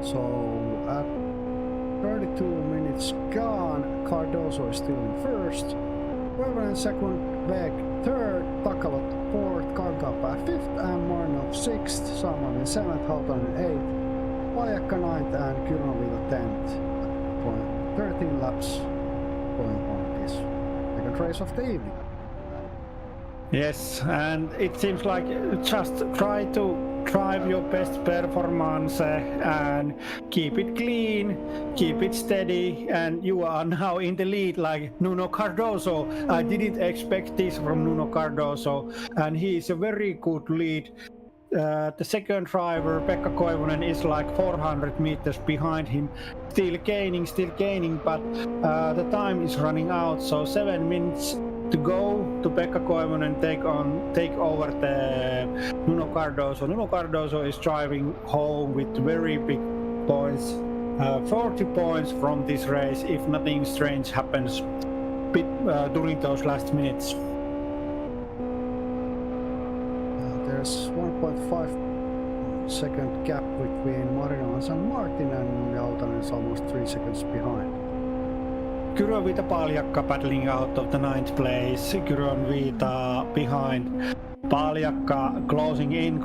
So at 32 minutes gone, Cardoso is still in 1st. Koivunen in 2nd, Beck 3rd, Takalot 4th, Kankaanpää 5th, and Marinov 6th, Saman in 7th, Hautanen 8th, Paljakka 9th, and Kyrönviita 10th. 13 laps going on this second race of the evening. Yes, and it seems like just try to drive your best performance and keep it clean, keep it steady, and you are now in the lead like Nuno Cardoso. I didn't expect this from Nuno Cardoso, and he is a very good lead. The second driver, Pekka Koivunen, is like 400 meters behind him, still gaining, but the time is running out, so 7 minutes to go to Pekka Koivunen take over the Nuno Cardoso. Nuno Cardoso is driving home with very big points, 40 points from this race if nothing strange happens during those last minutes. There's 1.5 second gap between Marino and San Martin, and Hautanen is almost 3 seconds behind. Kyrönviita Paljakka battling out of the 9th place. Kyrönviita behind. Paljakka closing in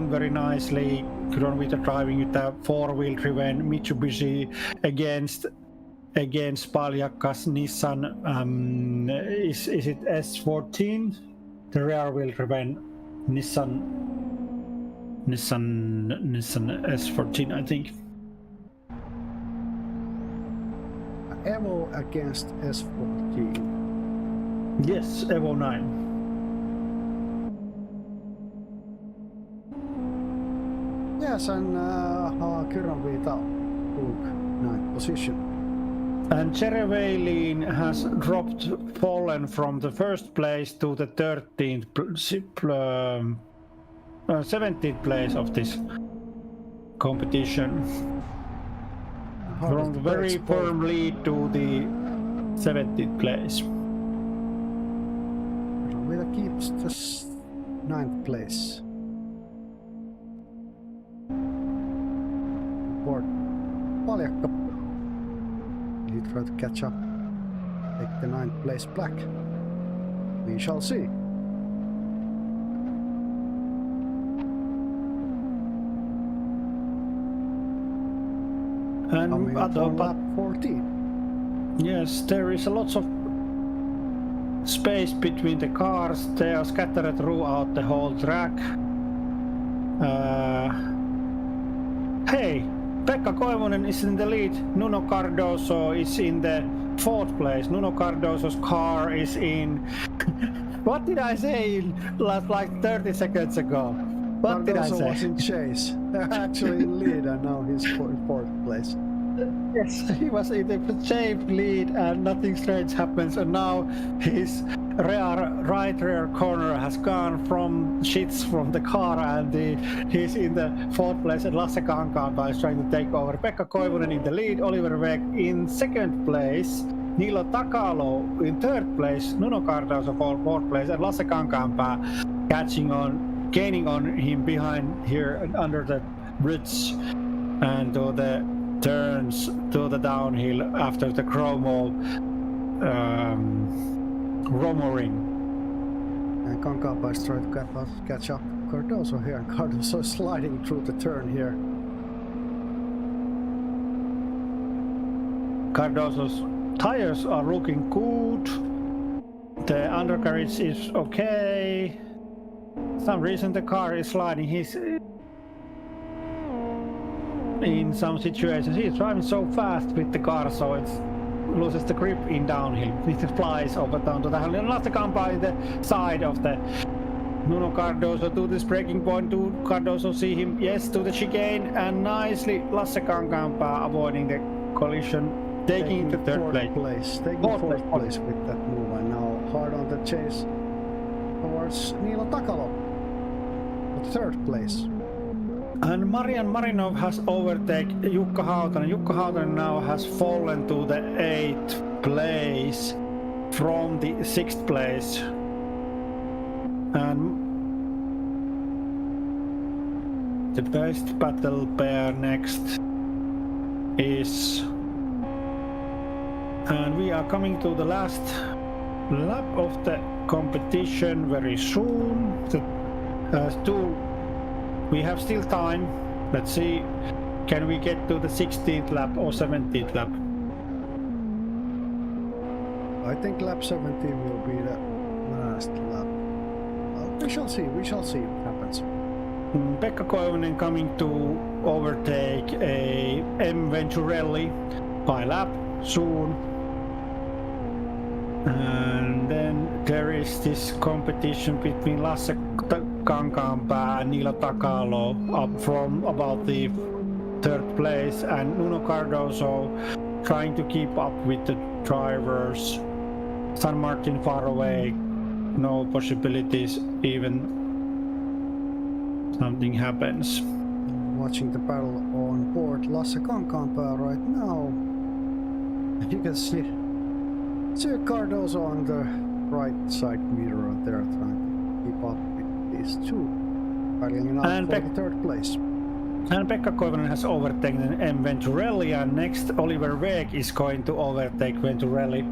very nicely. Kyrönviita driving with a 4-wheel driven Mitsubishi against Paljakka's Nissan. Is it S14? The rear wheel driven Nissan S14, I think. Evo against S14. Yes, Evo 9. Yes, and Kyrönviita took 9th position. And Cherevalin has fallen from the first place to the 17th place of this competition. From the very firm lead to the 17th place. Vila keeps the 9th place. For Paljakka, he tried to catch up, take the 9th place back. We shall see. And Coming up on lap 14. Yes, there is a lot of space between the cars. They are scattered throughout the whole track. Hey, Pekka Koivunen is in the lead. Nuno Cardoso is in the 4th place. Nuno Cardoso's car is in... What did I say like 30 seconds ago? What did I Cardoso say? was in chase. They're actually in lead and now he's in 4th place. Yes, he was in the safe lead and nothing strange happens, and now his right rear corner has gone from shits from the car, and he's in the 4th place, and Lasse Kankaanpää is trying to take over. Pekka Koivunen in the lead, Oliver Weg in 2nd place, Niilo Takalo in 3rd place, Nuno Cardoso 4th place, and Lasse Kankaanpää gaining on him behind here under the bridge and to the turns to the downhill after the chromo ring. And Kankaanpää is trying to catch up Cardoso here. Cardoso is sliding through the turn here. Cardoso's tires are looking good. The undercarriage is okay. Some reason the car is sliding. He's in some situations he's driving so fast with the car, so it loses the grip in downhill. It flies over down to the hill. And Lasse Kankaanpää in the side of the Nuno Cardoso to this breaking point. Do Cardoso see him? Yes, to the chicane, and nicely Lasse Kankaanpää avoiding the collision, taking the 3rd place. Taking 4th place with that move, and now hard on the chase towards Niilo Takalo, the 3rd place. And Marian Marinov has overtaken Jukka Hautanen. Jukka Hautanen now has fallen to the 8th place from the 6th place. And the best battle pair next is... And we are coming to the last lap of the competition very soon. We have still time. Let's see, can we get to the 16th lap or 17th lap? I think lap 17 will be the last lap. We shall see what happens. Pekka Koivunen coming to overtake a M. Venturelli by lap soon. And then there is this competition between Lasse Kankaanpää and Niilo Takalo up from about the 3rd place, and Nuno Cardoso trying to keep up with the drivers. San Martin far away, no possibilities even something happens. Watching the battle on board Lasse Kankaanpää right now. You can see Cardoso on the right side mirror there trying to keep up with these two, battling out And for the 3rd place. And Pekka Koivunen has overtaken M. Venturelli, and next Oliver Weg is going to overtake Venturelli.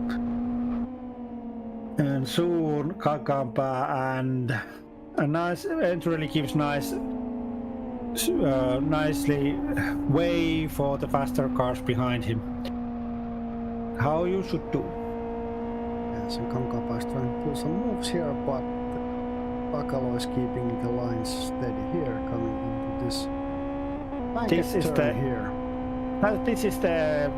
And soon Kankaanpää and a nice Venturelli keeps nicely way for the faster cars behind him. How you should do. Yes, and Kankaanpää is trying to pull some moves here, but Takalo is keeping the lines steady here, coming into this This is here. This is the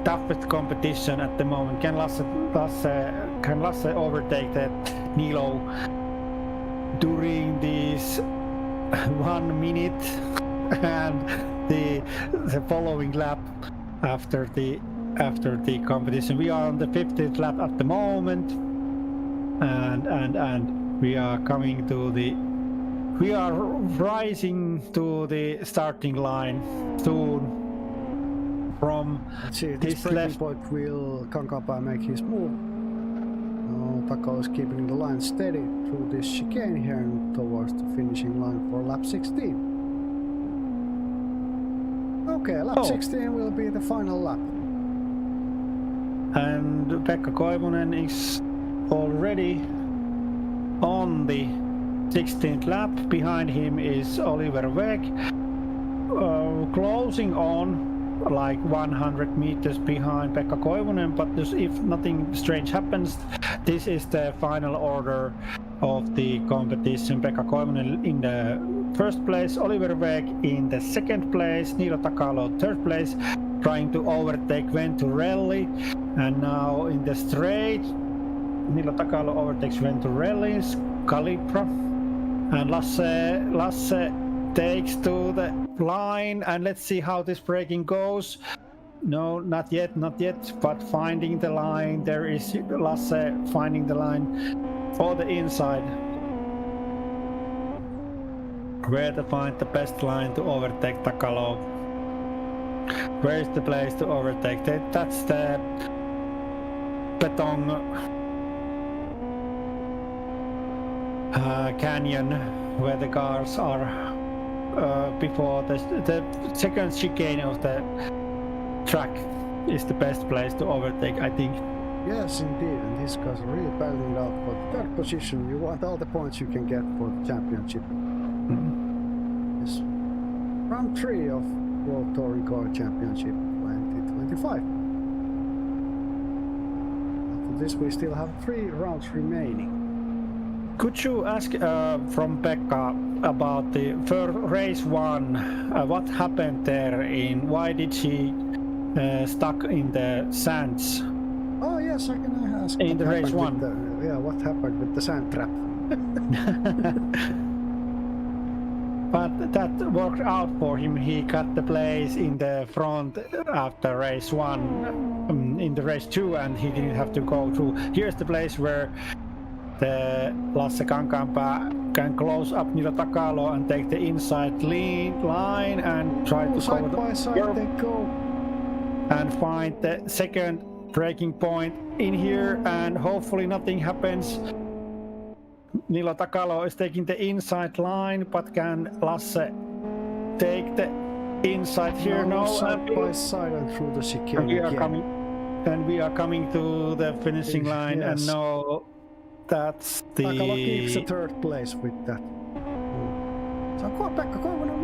toughest competition at the moment. Can Lasse overtake the Niilo during this 1 minute and the following lap after the after the competition. We are on the 50th lap at the moment, and we are coming to the. We are rising to the starting line soon. From Let's see, this this breaking left. point will Kankapa make his move. Takalo is keeping the line steady through this chicane here and towards the finishing line for lap 16. Okay, lap 16 will be the final lap. And Pekka Koivunen is already on the 16th lap. Behind him is Oliver Weg, closing on like 100 meters behind Pekka Koivunen, but if nothing strange happens, this is the final order of the competition. Pekka Koivunen in the first place, Oliver Weg in the second place, Niilo Takalo third place, trying to overtake Venturelli, and now in the straight, Niilo Takalo overtakes Venturelli's Calipra, and Lasse takes to the line, and let's see how this braking goes. No, not yet, but finding the line. There is Lasse finding the line for the inside. Where to find the best line to overtake Takalo? Where is the place to overtake? That's the Beton Canyon where the cars are before the second chicane of the track is the best place to overtake, I think. Yes, indeed, and these guys are really battling it out for the third position. You want all the points you can get for the championship. It's round 3 of World Touring Car Championship 2025. After this, we still have 3 rounds remaining. Could you ask from Pekka about the first race 1? What happened there? Why did she stuck in the sands? Oh yes, I can ask. In the race 1. What happened with the sand trap? But that worked out for him. He got the place in the front after race 1, in the race 2, and he didn't have to go through. Here's the place where the Lasse Kankaanpää can close up Niilo Takalo and take the inside line and try to side by side they go and find the second braking point in here, and hopefully nothing happens. Niilo Takalo is taking the inside line, but can Lasse take the inside here? No, side by side and through the chicane we are coming to the finishing line, yes. And no, that's the... Takalo keeps the third place with that. So Pekka Koivunen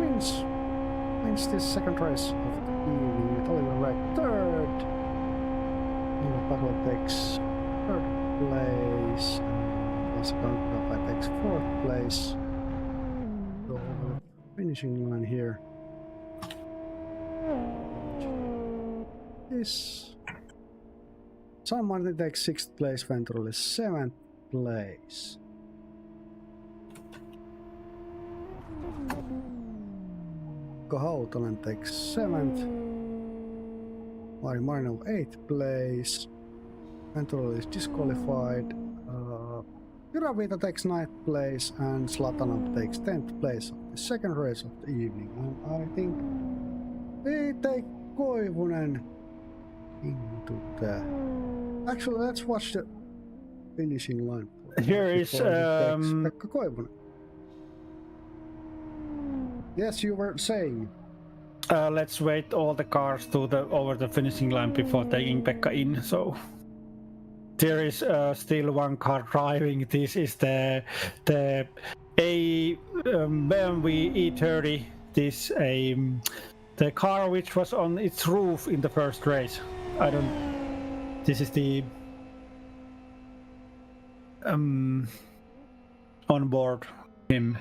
wins this second race of the evening with Oliver Weg third. Niilo Takalo takes third place. Lasse Kankaanpää takes fourth place. So finishing line here. This San Martin takes sixth place, Venturelli seventh place. Hautanen takes seventh. Mari Marinov eighth place. Venturelli is disqualified. Juravita takes 9th place and Zlatanov takes 10th place of the second race of the evening. And I think we take Koivunen into the... Actually, let's watch the finishing line. Here is Pekka Koivunen. Yes, you were saying. Let's wait all the cars to over the finishing line before taking Pekka in. So there is still one car driving. This is the BMW E30. This the car which was on its roof in the first race. This is the on board him.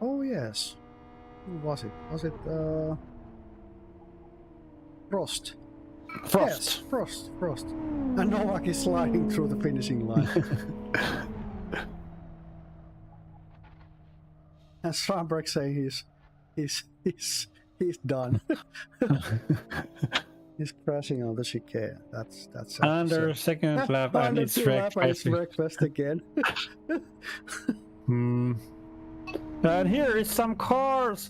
Oh yes. Who was it? Was it Frost? Yes, Frost. And Novak is sliding through the finishing line. And Strandberg saying he's done. He's crashing on the chicane. That's Under second lap and under it's two lap and it's breakfast. breakfast again. And here is some cars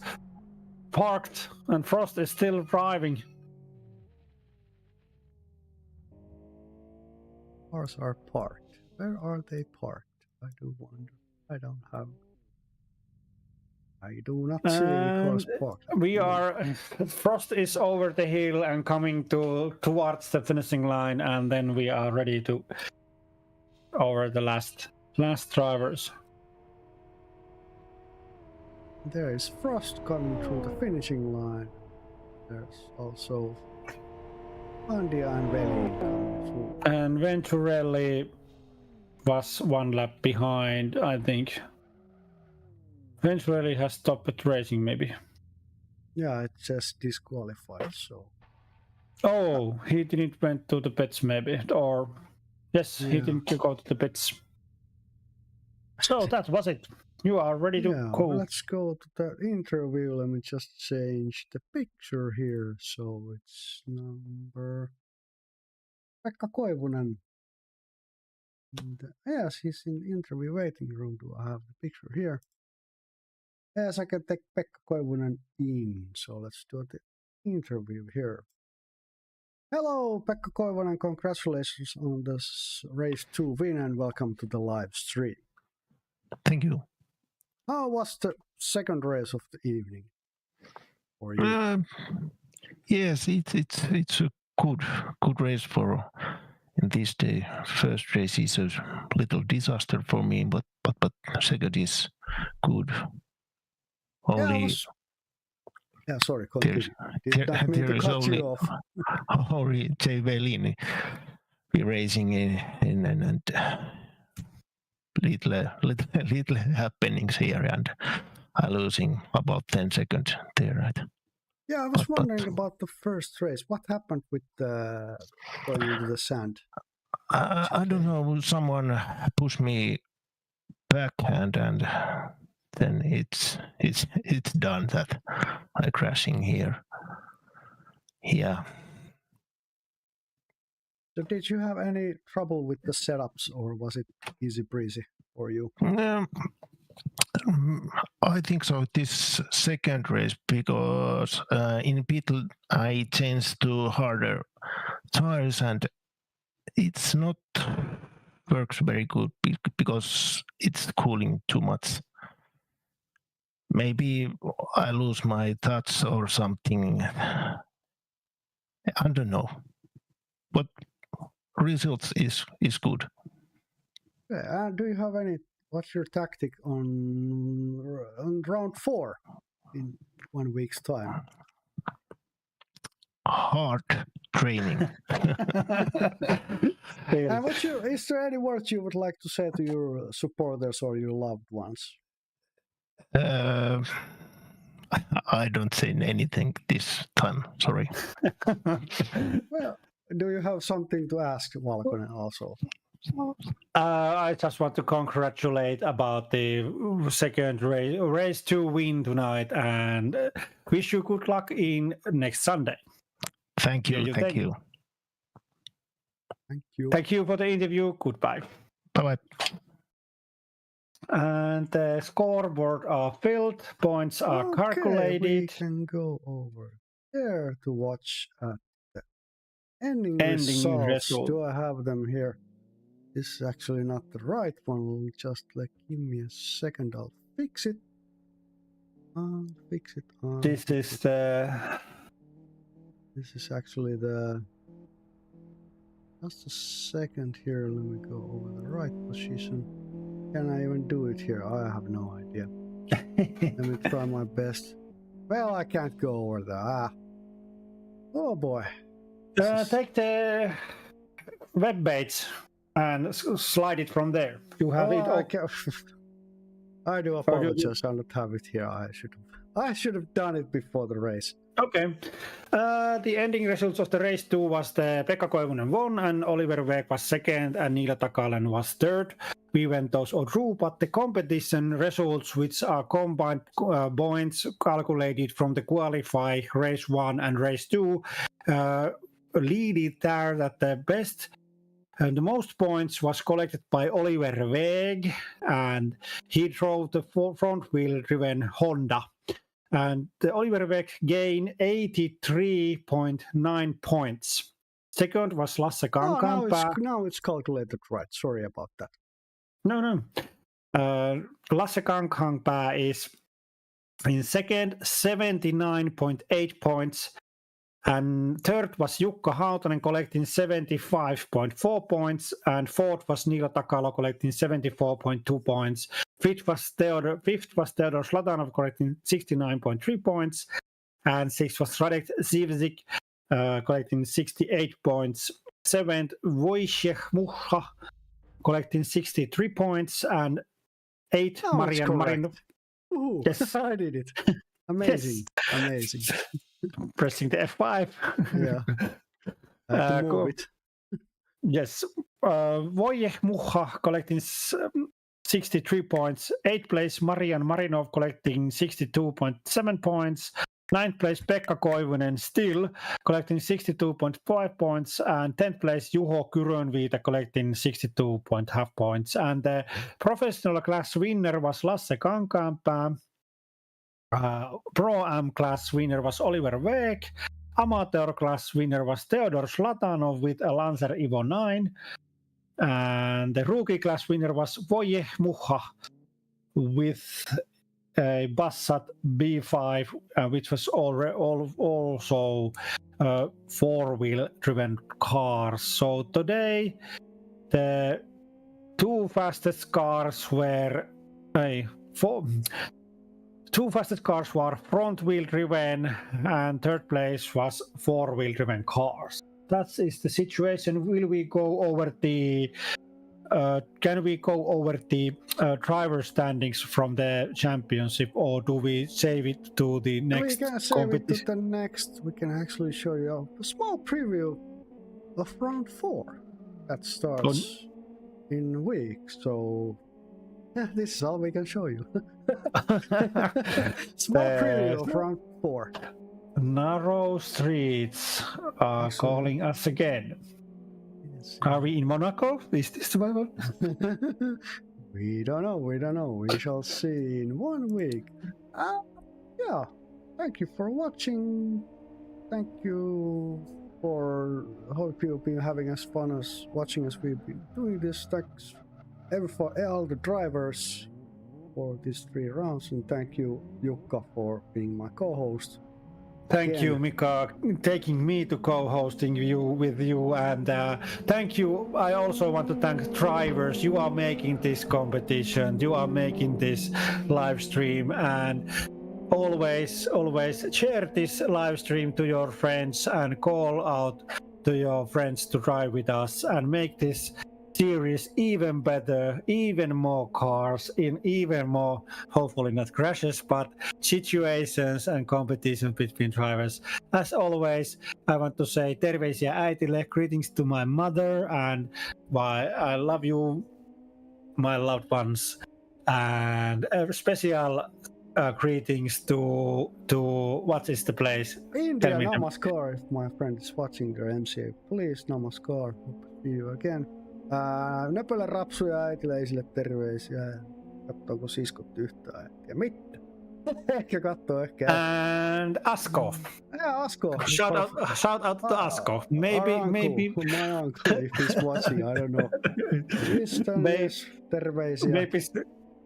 parked, and Frost is still driving. Cars are parked. Where are they parked? I do wonder. I do not see any cars parked. Frost is over the hill and coming towards the finishing line, and then we are ready to over the last drivers. There is Frost coming through the finishing line. There's also Andy and Veli coming through. And Venturelli was one lap behind, I think. Venturelli has stopped racing, maybe. Yeah, it says disqualified, so. Oh, he didn't went to the pits, maybe. Or, yes, he didn't go to the pits. So that was it. You are ready to go. Let's go to the interview. Let me just change the picture here. So it's number Pekka Koivunen. And, yes, he's in the interview waiting room. Do I have the picture here? Yes, I can take Pekka Koivunen in. So let's do the interview here. Hello, Pekka Koivunen. Congratulations on this race 2 win and welcome to the live stream. Thank you. How was the second race of the evening for you? Yes, it's a good race for in this day. First race is a little disaster for me, but second is good. Only sorry, continue. there is only only Jay Bellini be racing in and little happenings here, and I'm losing about 10 seconds there, right? Yeah, I was wondering about the first race. What happened with going into the sand? I don't know. Someone pushed me back, and then it's done that I'm crashing here. Yeah. So did you have any trouble with the setups, or was it easy breezy for you? I think so. This second race, because in pit I changed to harder tires, and it's not works very good because it's cooling too much. Maybe I lose my touch or something. I don't know, but results is good. Yeah, do you have any? What's your tactic on round 4 in 1 week's time? Hard training. And is there any words you would like to say to your supporters or your loved ones? I don't say anything this time. Sorry. Well, do you have something to ask Valkonen also? I just want to congratulate about the second race 2 win tonight, and wish you good luck in next Sunday. Thank you. Thank you. Thank you. Thank you for the interview. Goodbye. Bye-bye. And the scoreboard are filled. Points are calculated. We can go over there to watch the ending results. Do I have them here? This is actually not the right one. Just give me a second. I'll fix it. This is actually the. Just a second here. Let me go over the right position. Can I even do it here? I have no idea. Let me try my best. Well, I can't go over there. Oh boy. Take the web page and slide it from there. You have it. I do apologize. I don't have it here. I should have done it before the race. Okay. The ending results of the race 2 was the Pekka Koivunen won, and Oliver Weg was second, and Niila Takalan was third. We went those all through, but the competition results, which are combined points calculated from the qualify race 1 and race 2, leaded there that the best and the most points was collected by Oliver Weg, and he drove the front-wheel driven Honda. And the Oliver Weg gained 83.9 points. Second was Lasse Kankaanpää. Now it's calculated right. Sorry about that. No. Lasse Kankaanpää is in second, 79.8 points. And third was Jukka Hautanen collecting 75.4 points. And fourth was Niilo Takalo collecting 74.2 points. Fifth was Theodor Slatanov collecting 69.3 points. And sixth was Radek Zivzik collecting 68 points. Seventh, Wojciech Mucha collecting 63 points. And eighth, Marian Marinov. Yes, I did it. Amazing. Yes. Amazing. Pressing the F5. Yeah. I have to move it. Yes. Wojciech Mucha collecting 63 points. 8th place, Marian Marinov collecting 62.7 points. 9th place, Pekka Koivunen still collecting 62.5 points. And 10th place, Juho Kyrönviita collecting 62.5 points. And the professional class winner was Lasse Kankaanpää. Pro-Am class winner was Oliver Weg. Amateur class winner was Theodor Slatanov with a Lancer Evo 9. And the rookie class winner was Wojciech Mucha with a Passat B5, which was also four-wheel driven cars. So today, the two fastest cars were two fastest cars were front-wheel driven, and third place was four-wheel driven cars. That is the situation. Will we go over the? Can we go over the driver standings from the championship, or do we save it to the next competition? We can save it to the next. We can actually show you a small preview of round 4 that starts in a week. So. Yeah, this is all we can show you. Small preview of round 4. Narrow streets are calling us again. Yes. Are we in Monaco? Is this the one? We don't know. We shall see in 1 week. Yeah. Thank you for watching. Thank you for. Hope you've been having as fun as watching as we've been doing this. Thanks. For all the drivers for these 3 rounds, and thank you, Jukka, for being my co-host. Thank you, Mika, taking me to co-hosting with you, and thank you. I also want to thank drivers. You are making this competition, you are making this live stream, and always share this live stream to your friends and call out to your friends to drive with us and make this series even better, even more cars, in even more, hopefully not crashes, but situations and competition between drivers. As always, I want to say terveisiä äitille, greetings to my mother, and I love you, my loved ones, and a special greetings to what is the place? India, namaskar. If my friend is watching the MCA, please namaskar. Hope to see you again. Nöpölä rapsuja äitille, ei sille terveisiä. Katsoako siskot yhtään äitiä? Mitä? Ehkä katsoo ehkä. And Asko. Yeah, Asko. Shout out to Asko. Maybe. My uncle, if he's watching, I don't know. Terveisiä.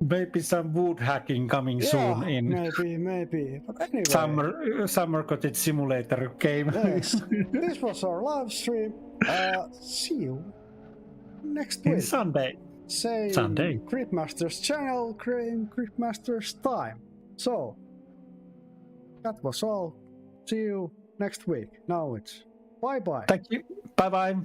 Maybe some wood hacking coming soon in. Maybe. But anyway. Summer Cottage Simulator game. Yes. This was our live stream. See you next week. Sunday. Gripmasters channel, Gripmasters time. So, that was all. See you next week. Now it's bye-bye. Thank you. Bye-bye.